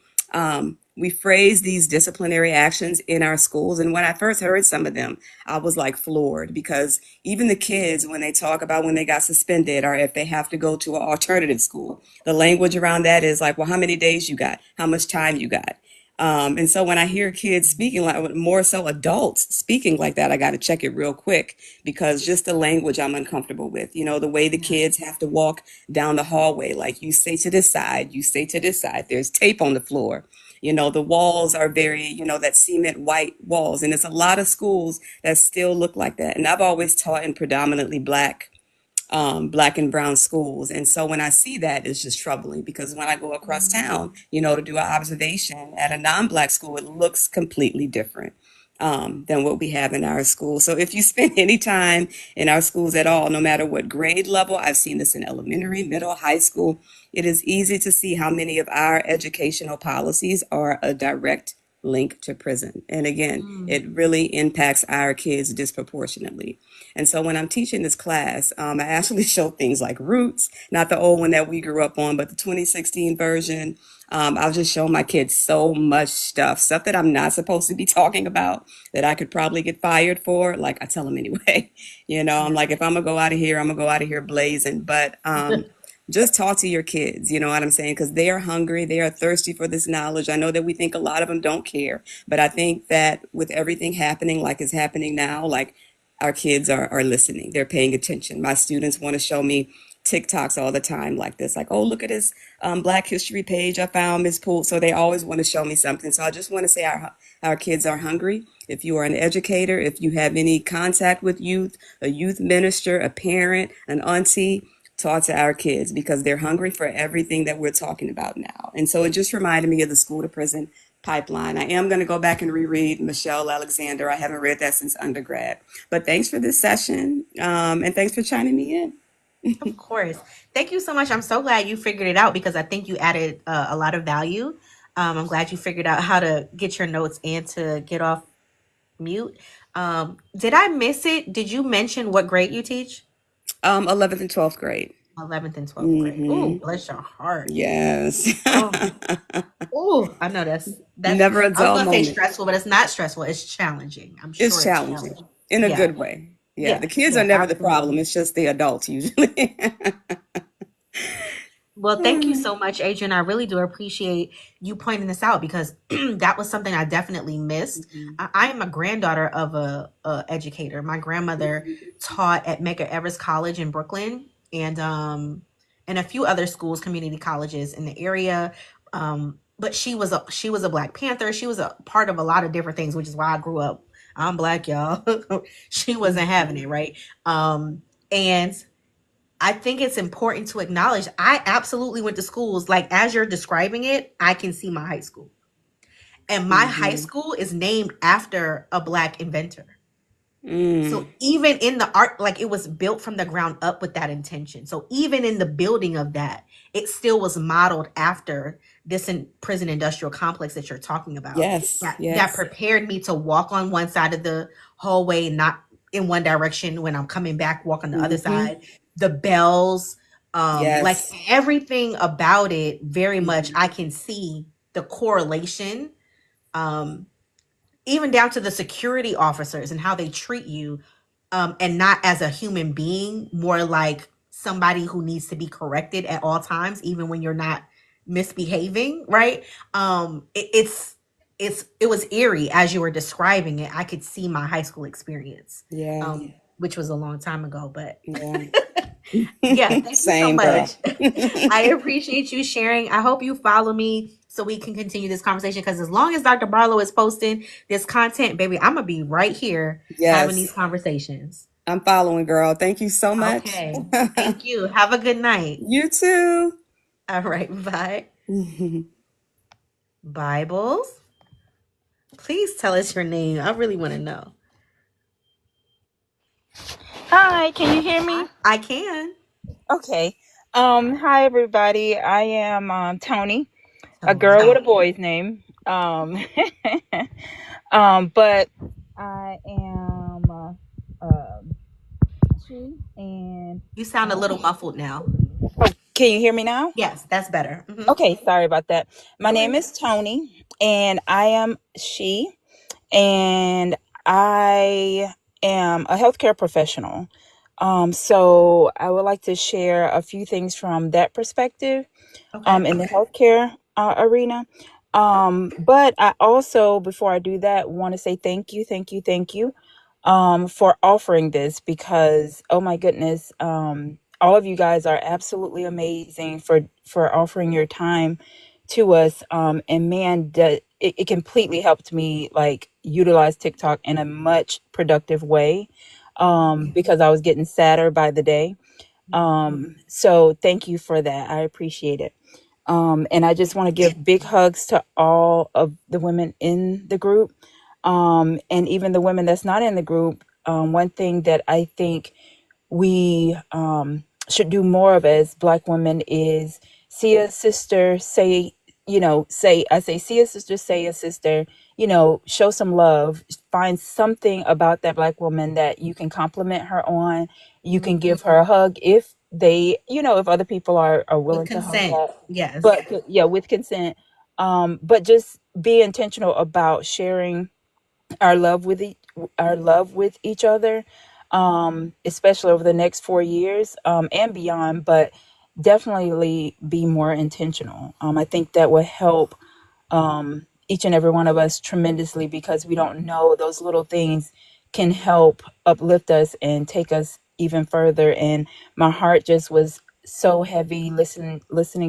Speaker 3: we phrase these disciplinary actions in our schools. And when I first heard some of them, I was like floored because even the kids, when they talk about when they got suspended or if they have to go to an alternative school, the language around that is like, well, how many days you got? How much time you got? And so when I hear kids speaking like, more so adults speaking like that, I got to check it real quick because just the language I'm uncomfortable with, the way the kids have to walk down the hallway, like you say to this side, you say to this side, there's tape on the floor. The walls are very, that cement white walls. And it's a lot of schools that still look like that. And I've always taught in predominantly Black and brown schools. And so when I see that, it's just troubling because when I go across town, to do an observation at a non-Black school, it looks completely different than what we have in our schools. So if you spend any time in our schools at all, no matter what grade level, I've seen this in elementary, middle, high school, it is easy to see how many of our educational policies are a direct link to prison. And again, it really impacts our kids disproportionately. And so when I'm teaching this class, I actually show things like Roots, not the old one that we grew up on, but the 2016 version. I'll just show my kids so much stuff that I'm not supposed to be talking about that I could probably get fired for. Like I tell them anyway, I'm like, if I'm gonna go out of here, I'm gonna go out of here blazing. But just talk to your kids, you know what I'm saying? Because they are hungry, they are thirsty for this knowledge. I know that we think a lot of them don't care, but I think that with everything happening like it's happening now, like our kids are listening, they're paying attention. My students want to show me TikToks all the time like this, like, oh, look at this Black History page I found, Miss Poole. So they always want to show me something. So I just want to say our kids are hungry. If you are an educator, if you have any contact with youth, a youth minister, a parent, an auntie, talk to our kids because they're hungry for everything that we're talking about now. And so it just reminded me of the school to prison pipeline. I am going to go back and reread Michelle Alexander. I haven't read that since undergrad. But thanks for this session, and thanks for chiming me in.
Speaker 1: Of course. Thank you so much. I'm so glad you figured it out because I think you added a lot of value. I'm glad you figured out how to get your notes and to get off mute. Did I miss it? Did you mention what grade you teach?
Speaker 3: 11th and 12th grade.
Speaker 1: 11th and 12th grade. Ooh, bless your heart.
Speaker 3: Yes.
Speaker 1: Oh, I know that's
Speaker 3: never a
Speaker 1: I was
Speaker 3: dull
Speaker 1: gonna say
Speaker 3: moment.
Speaker 1: stressful, but it's not stressful. It's challenging. I'm sure
Speaker 3: It's challenging in a
Speaker 1: Yeah.
Speaker 3: good way. Yeah,
Speaker 1: Yeah,
Speaker 3: the kids
Speaker 1: yeah,
Speaker 3: are never the
Speaker 1: absolutely.
Speaker 3: problem. It's just the adults usually.
Speaker 1: Well, thank you so much, Adrian. I really do appreciate you pointing this out because that was something I definitely missed. I am a granddaughter of a educator. My grandmother taught at Medgar Evers College in Brooklyn and a few other schools, community colleges in the area. But she was a Black Panther. She was a part of a lot of different things, which is why I grew up. I'm Black, y'all. She wasn't having it, right? And I think it's important to acknowledge I absolutely went to schools like as you're describing it, I can see my high school. And my high school is named after a Black inventor. So even in the art, like it was built from the ground up with that intention. So even in the building of that, it still was modeled after this prison industrial complex that you're talking about.
Speaker 3: Yes,
Speaker 1: That
Speaker 3: yes.
Speaker 1: prepared me to walk on one side of the hallway, not in one direction. When I'm coming back, walk on the other
Speaker 3: Mm-hmm.
Speaker 1: side. The bells, like
Speaker 3: Yes.
Speaker 1: everything about it, very much
Speaker 3: Mhm.
Speaker 1: I can see the correlation. Even down to the security officers and how they treat you, and not as a human being, more like somebody who needs to be corrected at all times, even when you're not misbehaving, right? It was eerie as you were describing it. I could see my high school experience,
Speaker 3: Yeah,
Speaker 1: which was a long time ago, but
Speaker 3: yeah.
Speaker 1: yeah, thank you so
Speaker 3: Same, girl.
Speaker 1: much. I appreciate you sharing. I hope you follow me so we can continue this conversation, because as long as Dr. Barlow is posting this content, baby, I'm going to be right here having these
Speaker 3: Yes,
Speaker 1: conversations.
Speaker 3: I'm following, girl. Thank you so much.
Speaker 1: Okay. Thank you. Have a good night.
Speaker 3: You too.
Speaker 1: All right. Bye. Bibles, please tell us your name. I really want to know.
Speaker 5: Hi, can you hear me?
Speaker 1: I can.
Speaker 5: Okay. Hi everybody. I am Tony, a
Speaker 1: Tony.
Speaker 5: girl with a boy's name. But I am she and
Speaker 1: You sound a little muffled now.
Speaker 5: oh, can you hear me now?
Speaker 1: Yes, that's better. Mm-hmm.
Speaker 5: Okay, sorry about that. My
Speaker 1: No
Speaker 5: name
Speaker 1: worries.
Speaker 5: is Tony and I am she, and I am a healthcare professional. So I would like to share a few things from that perspective
Speaker 1: Okay.
Speaker 5: in the healthcare arena. But I also, before I do that, want to say thank you for offering this, because, oh my goodness, all of you guys are absolutely amazing for offering your time to us. And man, it completely helped me like utilize TikTok in a much productive way, because I was getting sadder by the day. So thank you for that. I appreciate it. And I just want to give big hugs to all of the women in the group, and even the women that's not in the group. One thing that I think we should do more of as Black women is see a sister, say, I say, see a sister, show some love, find something about that Black woman that you can compliment her on. You can give her a hug if they, if other people are
Speaker 1: With
Speaker 5: willing to hug
Speaker 1: consent.
Speaker 5: her.
Speaker 1: Yes.
Speaker 5: But yeah, with consent. But just be intentional about sharing our love with each other, especially over the next 4 years, and beyond. But definitely be more intentional. I think that will help each and every one of us tremendously, because we don't know those little things can help uplift us and take us even further. And my heart just was so heavy listening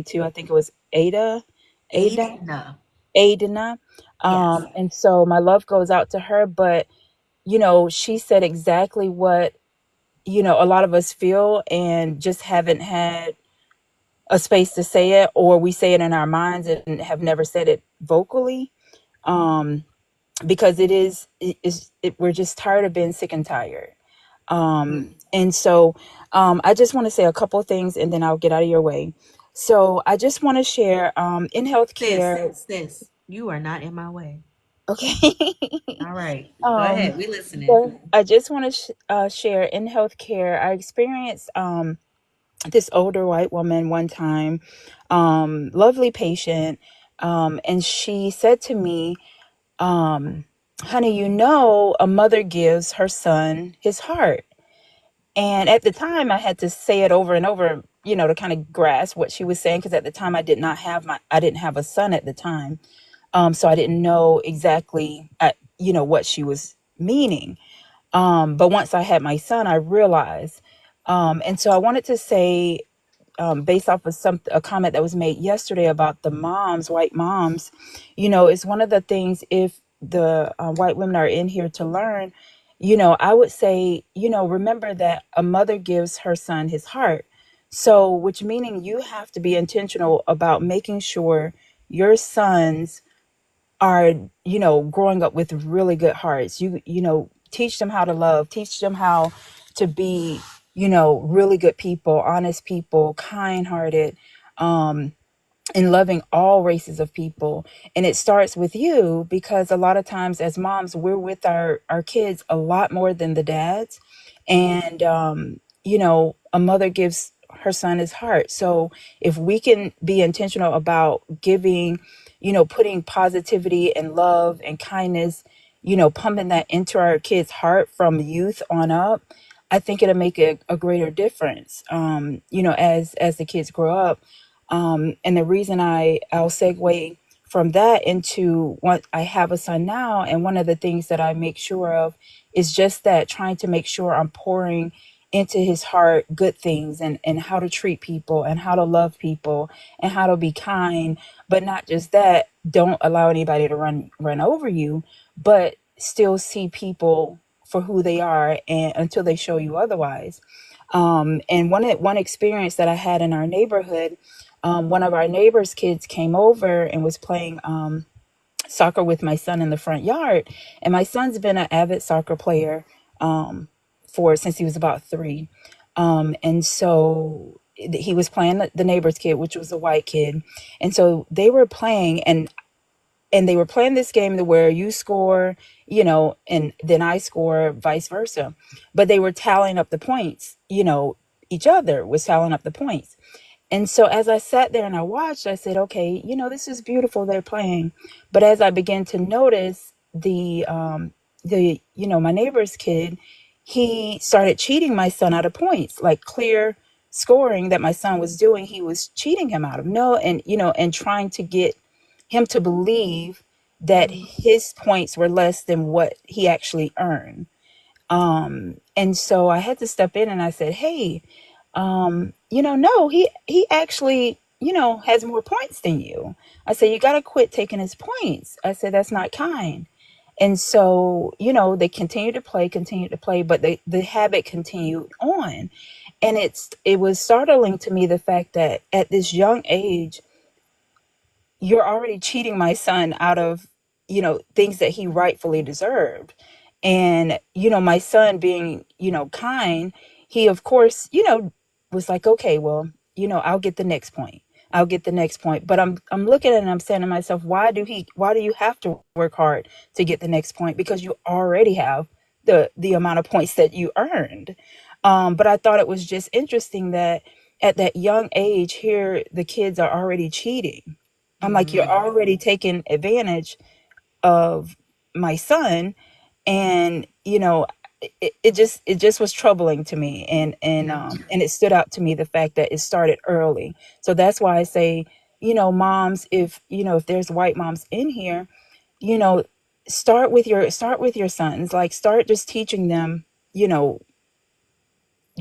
Speaker 5: to, I think it was Ada
Speaker 1: No.
Speaker 5: Adina.
Speaker 1: Yes.
Speaker 5: And so my love goes out to her. But, she said exactly what, a lot of us feel and just haven't had a space to say it, or we say it in our minds and have never said it vocally. Um, because we're just tired of being sick and tired. And so I just want to say a couple of things and then I'll get out of your way. So I just want to share in healthcare.
Speaker 1: Sis, you are not in my way.
Speaker 5: Okay.
Speaker 1: All right. Go
Speaker 5: um,
Speaker 1: ahead. We listening.
Speaker 5: but I just want to share in healthcare. I experienced this older white woman one time, lovely patient, and she said to me, honey, a mother gives her son his heart. And at the time, I had to say it over and over, to kind of grasp what she was saying, because at the time I didn't have a son at the time. So I didn't know exactly, what she was meaning. But once I had my son, I realized. And so I wanted to say, based off of a comment that was made yesterday about the moms, white moms, it's one of the things, if the white women are in here to learn, I would say, remember that a mother gives her son his heart. So, which meaning you have to be intentional about making sure your sons are, growing up with really good hearts. teach them how to love, teach them how to be, you know, really good people, honest people, kind-hearted, and loving all races of people. And it starts with you, because a lot of times as moms, we're with our kids a lot more than the dads. And you know, a mother gives her son his heart. So if we can be intentional about giving, you know, putting positivity and love and kindness, you know, pumping that into our kids' heart from youth on up, I think it'll make a greater difference, you know, as the kids grow up. And the reason I'll segue from that into what I have a son now, and one of the things that I make sure of is just that, trying to make sure I'm pouring into his heart good things, and how to treat people and how to love people and how to be kind. But not just that, don't allow anybody to run over you, but still see people for who they are, and until they show you otherwise. And one experience that I had in our neighborhood, one of our neighbors' kids came over and was playing soccer with my son in the front yard. And my son's been an avid soccer player for since he was about 3. And so he was playing the neighbor's kid, which was a white kid. And so they were playing, and they were playing this game to where you score, you know, and then I score, vice versa. But they were tallying up the points, you know, each other was tallying up the points. And so as I sat there and I watched, I said, okay, you know, this is beautiful, they're playing. But as I began to notice you know, my neighbor's kid, he started cheating my son out of points, like clear scoring that my son was doing. He was cheating him out of no, and, you know, and trying to get him to believe that his points were less than what he actually earned. And so I had to step in and I said, hey, you know, no, he actually, you know, has more points than you. I said, you got to quit taking his points. I said, that's not kind. And so, you know, they continued to play, but the habit continued on. And it was startling to me, the fact that at this young age, you're already cheating my son out of, you know, things that he rightfully deserved. And, you know, my son being, you know, kind, he, of course, you know, was like, okay, well, you know, I'll get the next point. I'll get the next point. But I'm looking at it and I'm saying to myself, why do you have to work hard to get the next point? Because you already have the amount of points that you earned. But I thought it was just interesting that at that young age here, the kids are already cheating. I'm like, you're already taking advantage of my son. And, you know, it just was troubling to me. And it stood out to me, the fact that it started early. So that's why I say, you know, moms, if, you know, if there's white moms in here, you know, start with your sons, like start just teaching them, you know,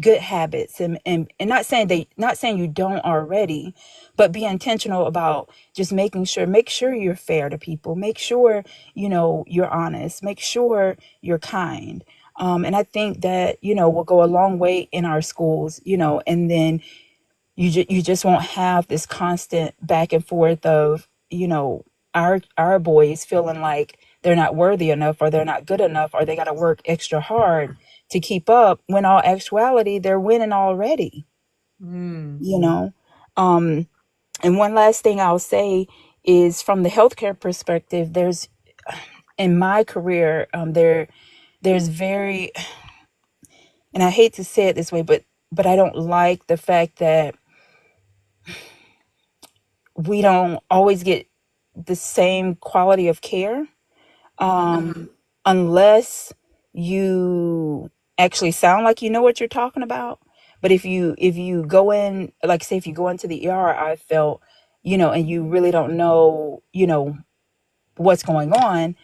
Speaker 5: good habits, and not saying you don't already, but be intentional about just make sure you're fair to people, make sure, you know, you're honest, make sure you're kind. And I think that, you know, will go a long way in our schools, you know. And then you just won't have this constant back and forth of, you know, our boys feeling like they're not worthy enough, or they're not good enough, or they got to work extra hard to keep up, when all actuality they're winning already, you know. um and one last thing I'll say is, from the healthcare perspective, there's, in my career, there's very, and I hate to say it this way, but I don't like the fact that we don't always get the same quality of care, unless you actually sound like you know what you're talking about. But if you go in, like, say, if you go into the ER, I felt, you know, and you really don't know, you know, what's going on,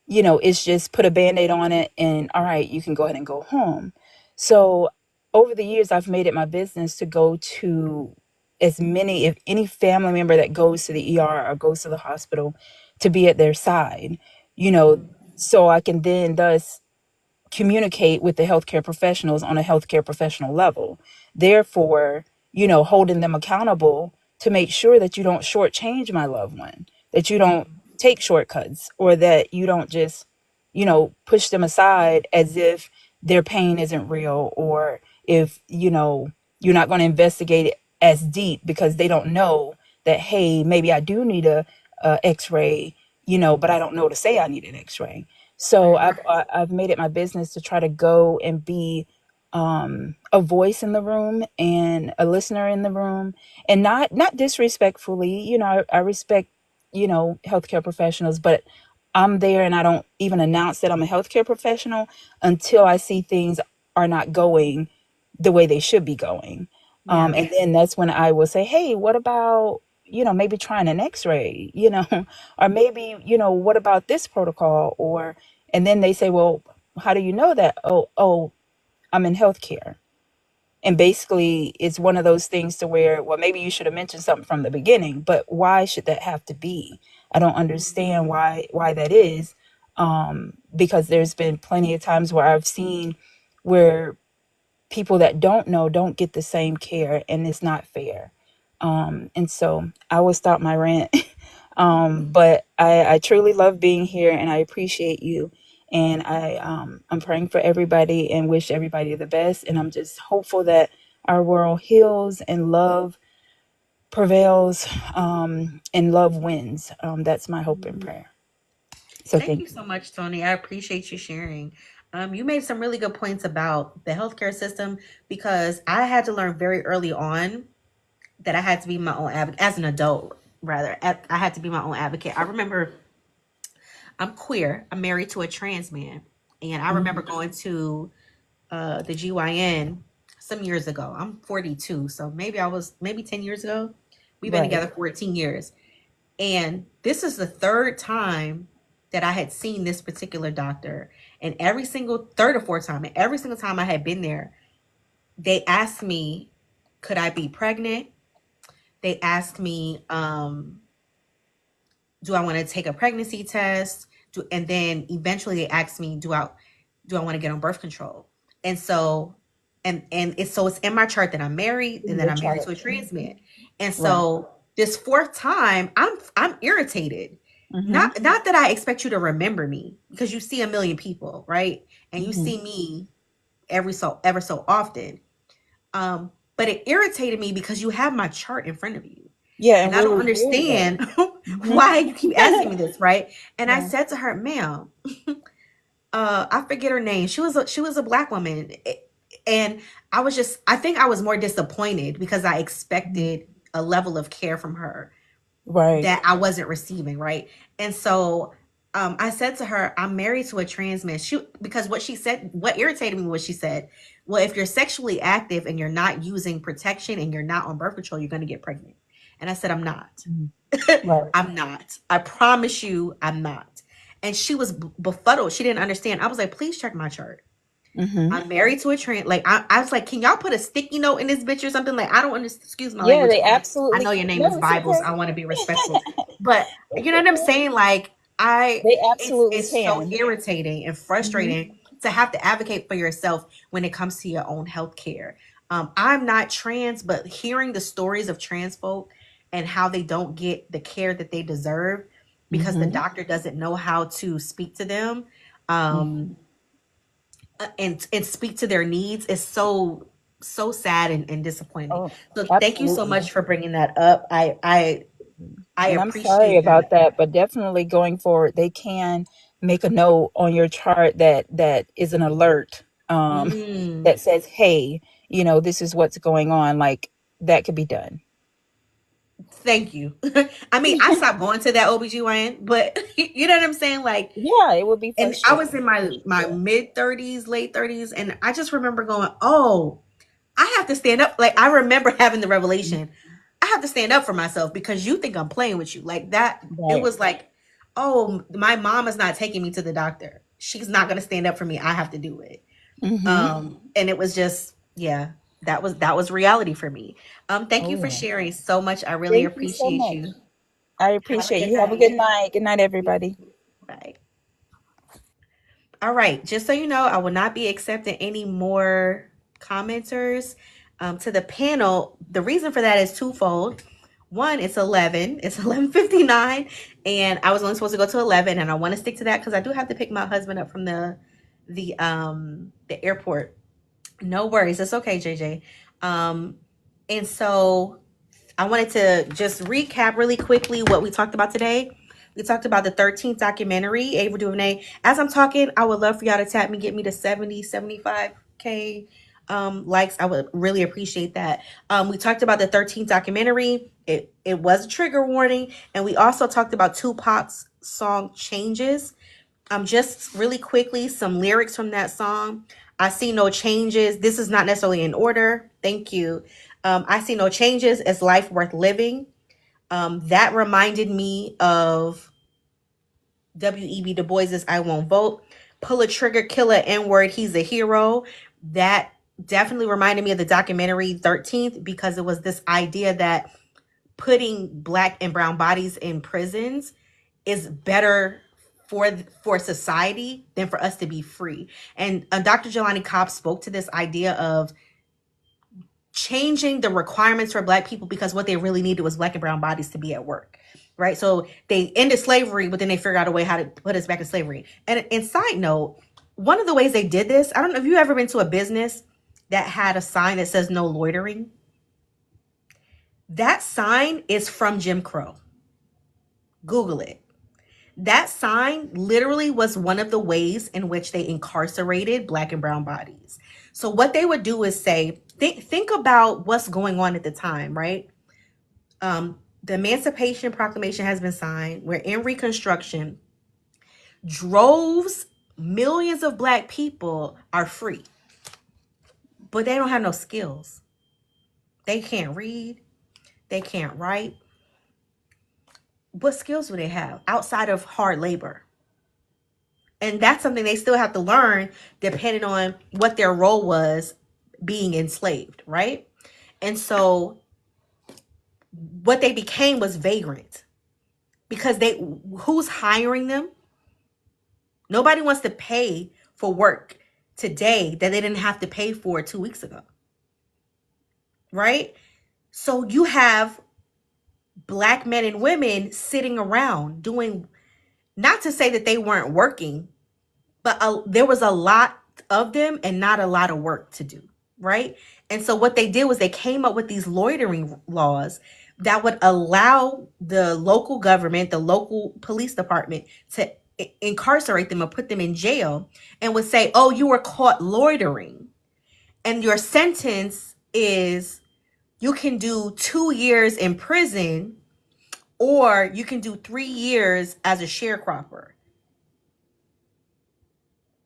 Speaker 5: you know, it's just put a band-aid on it, and all right, you can go ahead and go home. So over the years, I've made it my business to go to as many, if any family member that goes to the ER or goes to the hospital, to be at their side, you know, so I can then thus communicate with the healthcare professionals on a healthcare professional level. Therefore, you know, holding them accountable to make sure that you don't shortchange my loved one, that you don't take shortcuts, or that you don't just, push them aside as if their pain isn't real, or if, you're not going to investigate it as deep because they don't know that, hey, maybe I do need a x-ray, but I don't know to say I need an x-ray. So
Speaker 1: Right.
Speaker 5: I've made it my business to try to go and be a voice in the room and a listener in the room, and not disrespectfully. I respect healthcare professionals, but I'm there and I don't even announce that I'm a healthcare professional until I see things are not going the way they should be going.
Speaker 1: Yeah.
Speaker 5: And then that's when I will say, hey, what about, maybe trying an x-ray, or maybe, what about this protocol? And then they say, well, how do you know that? Oh, I'm in healthcare. And basically, it's one of those things to where, well, maybe you should have mentioned something from the beginning, but why should that have to be? I don't understand why that is. Because there's been plenty of times where I've seen where people that don't know don't get the same care, and it's not fair. And so I will stop my rant. But I truly love being here, and I appreciate you. And I'm praying for everybody and wish everybody the best. And I'm just hopeful that our world heals and love prevails, and love wins. That's my hope and prayer. So
Speaker 1: Thank
Speaker 5: thank
Speaker 1: you
Speaker 5: you.
Speaker 1: so much, Tony. I appreciate you sharing. You made some really good points about the healthcare system, because I had to learn very early on that I had to be my own advocate as an adult. Rather, I had to be my own advocate. I remember, I'm queer. I'm married to a trans man, and I remember
Speaker 5: Mhm.
Speaker 1: going to the GYN some years ago. I'm 42, so maybe 10 years ago. We've been
Speaker 5: Right.
Speaker 1: together 14 years. And this is the third time that I had seen this particular doctor. And every single third or fourth time, and every single time I had been there, they asked me, could I be pregnant? They asked me, do I want to take a pregnancy test? And then eventually they asked me, do I want to get on birth control? And so, it's in my chart that I'm married, and
Speaker 5: In
Speaker 1: then
Speaker 5: your
Speaker 1: I'm married
Speaker 5: chart.
Speaker 1: to a trans man. And
Speaker 5: Right.
Speaker 1: so this fourth time, I'm irritated.
Speaker 5: Mm-hmm.
Speaker 1: Not that I expect you to remember me, because you see a million people, right? And you
Speaker 5: Mm-hmm.
Speaker 1: see me ever so often. But it irritated me because you have my chart in front of you.
Speaker 5: Yeah,
Speaker 1: And
Speaker 5: and
Speaker 1: I
Speaker 5: we're
Speaker 1: don't
Speaker 5: reviewing it.
Speaker 1: understand
Speaker 5: Mm-hmm.
Speaker 1: why you keep asking me this, right? And I
Speaker 5: Yeah.
Speaker 1: said to her, ma'am, I forget her name. She was a black woman. And I think I was more disappointed because I
Speaker 5: Mhm.
Speaker 1: expected a level of care from her
Speaker 5: Right.
Speaker 1: that I wasn't receiving, right? And so I said to her, I'm married to a trans man. Because what irritated me was she said, well, if you're sexually active and you're not using protection and you're not on birth control, you're going to get pregnant. And I said, I'm not.
Speaker 5: Mhm. Right.
Speaker 1: I'm not. I promise you, I'm not. And she was befuddled. She didn't understand. I was like, please check my chart.
Speaker 5: Mm-hmm.
Speaker 1: I'm married to a trans. Like I was like, can y'all put a sticky note in this bitch or something? Like I don't understand. Excuse my
Speaker 5: Yeah,
Speaker 1: language.
Speaker 5: they
Speaker 1: I
Speaker 5: absolutely
Speaker 1: know your
Speaker 5: can.
Speaker 1: name is
Speaker 5: No, it's
Speaker 1: Bibles.
Speaker 5: okay.
Speaker 1: I want to be respectful, but
Speaker 5: It's
Speaker 1: you know what I'm
Speaker 5: okay.
Speaker 1: saying? Like
Speaker 5: They
Speaker 1: it's
Speaker 5: absolutely
Speaker 1: so
Speaker 5: can.
Speaker 1: irritating and
Speaker 5: Mm-hmm.
Speaker 1: frustrating to have to advocate for yourself when it comes to your own health care. I'm not trans, but hearing the stories of trans folk and how they don't get the care that they deserve because the
Speaker 5: Mm-hmm.
Speaker 1: doctor doesn't know how to speak to them. Um, and speak to their needs is so sad and disappointing.
Speaker 5: Oh,
Speaker 1: So thank you so
Speaker 5: absolutely.
Speaker 1: much for bringing that up. I
Speaker 5: And I'm sorry
Speaker 1: appreciate that.
Speaker 5: about that, but definitely going forward, they can make a note on your chart that is an alert,
Speaker 1: Mm,
Speaker 5: that says, "Hey, this is what's going on." Like that could be done.
Speaker 1: thank you. I mean, I stopped going to that OBGYN, but you know what I'm saying? Like,
Speaker 5: Yeah, it would be
Speaker 1: and I was
Speaker 5: frustrating.
Speaker 1: in my mid 30s, late 30s, and I just remember going, "Oh, I have to stand up." Like I remember having the revelation, I have to stand up for myself because you think I'm playing with you. Like that, it
Speaker 5: Right.
Speaker 1: was like, oh, my mom is not taking me to the doctor. She's not going to stand up for me. I have to do it.
Speaker 5: Mm-hmm.
Speaker 1: And it was just, yeah, that was reality for me. Thank you
Speaker 5: Oh
Speaker 1: for
Speaker 5: yeah.
Speaker 1: sharing so much. I really
Speaker 5: Thank you so
Speaker 1: appreciate
Speaker 5: much.
Speaker 1: you.
Speaker 5: I
Speaker 1: Have a
Speaker 5: appreciate
Speaker 1: good
Speaker 5: you. Have a
Speaker 1: night.
Speaker 5: good night. Good night, everybody.
Speaker 1: Bye. All right. Just so you know, I will not be accepting any more commenters to the panel. The reason for that is twofold. One, it's 11. It's 11:59, and I was only supposed to go to 11, and I want to stick to that because I do have to pick my husband up from the airport. No worries, it's okay, JJ. And so I wanted to just recap really quickly what we talked about today. We talked about the 13th documentary, Ava DuVernay. As I'm talking, I would love for y'all to tap me, get me to 70, 75K likes. I would really appreciate that. We talked about the 13th documentary. It was a trigger warning. And we also talked about TuPac's song Changes. Just really quickly, some lyrics from that song. I see no changes. This is not necessarily in order. Thank you. I see no changes. Is life worth living? That reminded me of W.E.B. Du Bois's I Won't Vote. Pull a trigger, kill a N-word, he's a hero. That definitely reminded me of the documentary 13th, because it was this idea that putting Black and brown bodies in prisons is better for society than for us to be free. And Dr. Jelani Cobb spoke to this idea of changing the requirements for Black people, because what they really needed was Black and brown bodies to be at work, right? So they ended slavery, but then they figured out a way how to put us back in slavery. And side note, one of the ways they did this, I don't know if you've ever been to a business that had a sign that says no loitering. That sign is from Jim Crow. Google it. That sign literally was one of the ways in which they incarcerated Black and brown bodies. So what they would do is say, think about what's going on at the time, right? The Emancipation Proclamation has been signed. We're in Reconstruction. Droves, millions of Black people are free, but they don't have no skills. They can't read. They can't write. What skills do they have outside of hard labor? And that's something they still have to learn depending on what their role was being enslaved, right? And so what they became was vagrant, because who's hiring them? Nobody wants to pay for work today that they didn't have to pay for 2 weeks ago, right? So you have Black men and women sitting around doing, not to say that they weren't working, but there was a lot of them and not a lot of work to do, right? And so what they did was they came up with these loitering laws that would allow the local government, the local police department, to incarcerate them or put them in jail, and would say, oh, you were caught loitering, and your sentence is you can do 2 years in prison, or you can do 3 years as a sharecropper.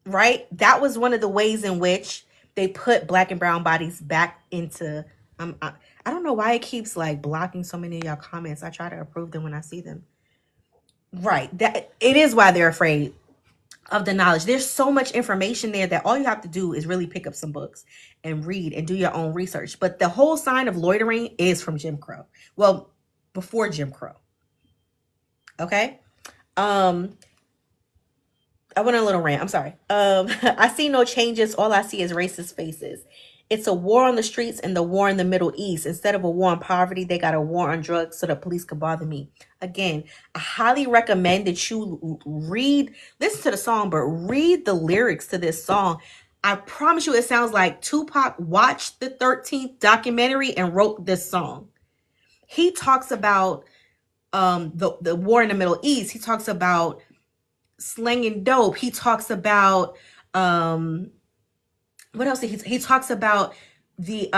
Speaker 1: Right? That was one of the ways in which they put Black and brown bodies back into, I don't know why it keeps like blocking so many of y'all comments. I try to approve them when I see them. Right. That it is why they're afraid of the knowledge. There's so much information there that all you have to do is really pick up some books and read and do your own research. But the whole sign of loitering is from Jim Crow. Well, before Jim Crow. Okay? I went on a little rant. I'm sorry. I see no changes. All I see is racist faces. It's a war on the streets and the war in the Middle East. Instead of a war on poverty, they got a war on drugs so the police could bother me. Again, I highly recommend that you listen to the song, but read the lyrics to this song. I promise you it sounds like Tupac watched the 13th documentary and wrote this song. He talks about the war in the Middle East. He talks about slinging dope. He talks about what else? He talks about the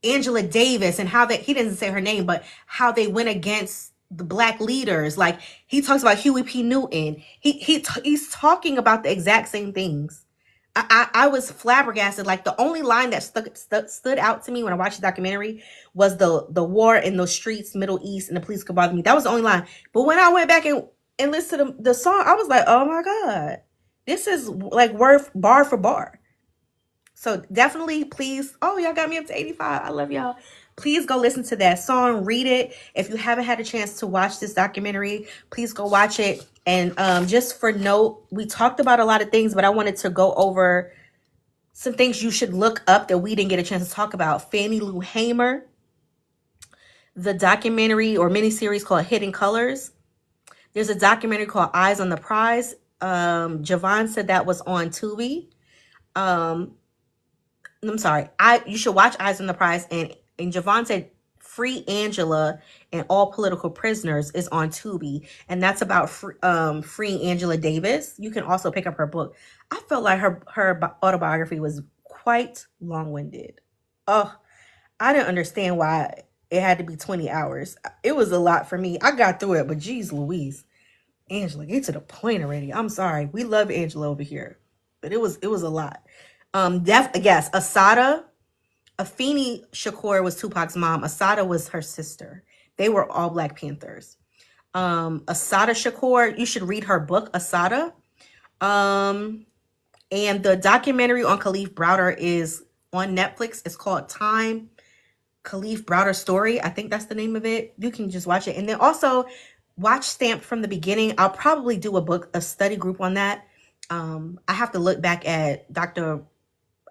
Speaker 1: Angela Davis and how that he doesn't say her name, but how they went against the Black leaders. Like he talks about Huey P. Newton. He's talking about the exact same things. I was flabbergasted. Like the only line that stood out to me when I watched the documentary was the war in those streets, Middle East, and the police could bother me. That was the only line. But when I went back and listen to the song, I was like, oh my God, this is like word bar for bar. So definitely, please. Oh, y'all got me up to 85. I love y'all. Please go listen to that song, read it. If you haven't had a chance to watch this documentary, please go watch it. And just for note, we talked about a lot of things, but I wanted to go over some things you should look up that we didn't get a chance to talk about. Fannie Lou Hamer, the documentary or miniseries called Hidden Colors. There's a documentary called Eyes on the Prize. Javon said that was on Tubi. I'm sorry. You should watch Eyes on the Prize. And Javon said Free Angela and All Political Prisoners is on Tubi, and that's about freeing Angela Davis. You can also pick up her book. I felt like her autobiography was quite long-winded. Oh, I didn't understand why it had to be 20 hours. It was a lot for me. I got through it, but geez Louise. Angela, get to the point already. I'm sorry. We love Angela over here. But it was a lot. Yes, Afeni Shakur was Tupac's mom. Asada was her sister. They were all Black Panthers. Asada Shakur, you should read her book, Asada. And the documentary on Khalif Browder is on Netflix. It's called Time, Khalif Browder Story. I think that's the name of it. You can just watch it. And then also watch Stamped from the beginning. I'll probably do a study group on that. I have to look back at Dr.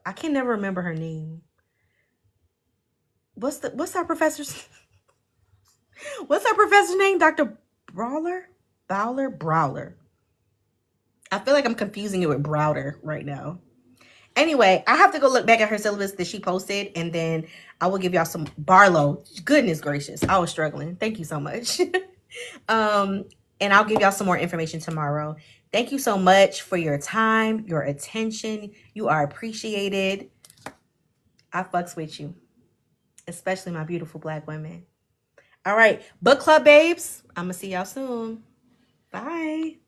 Speaker 1: I can never remember her name. What's our professor's name? Dr. Brawler? I feel like I'm confusing it with Browder right now. Anyway, I have to go look back at her syllabus that she posted, and then I will give y'all some Barlow. Goodness gracious, I was struggling. Thank you so much. And I'll give y'all some more information tomorrow. Thank you so much for your time, your attention. You are appreciated. I fucks with you, especially my beautiful Black women. All right, book club babes. I'm gonna see y'all soon. Bye.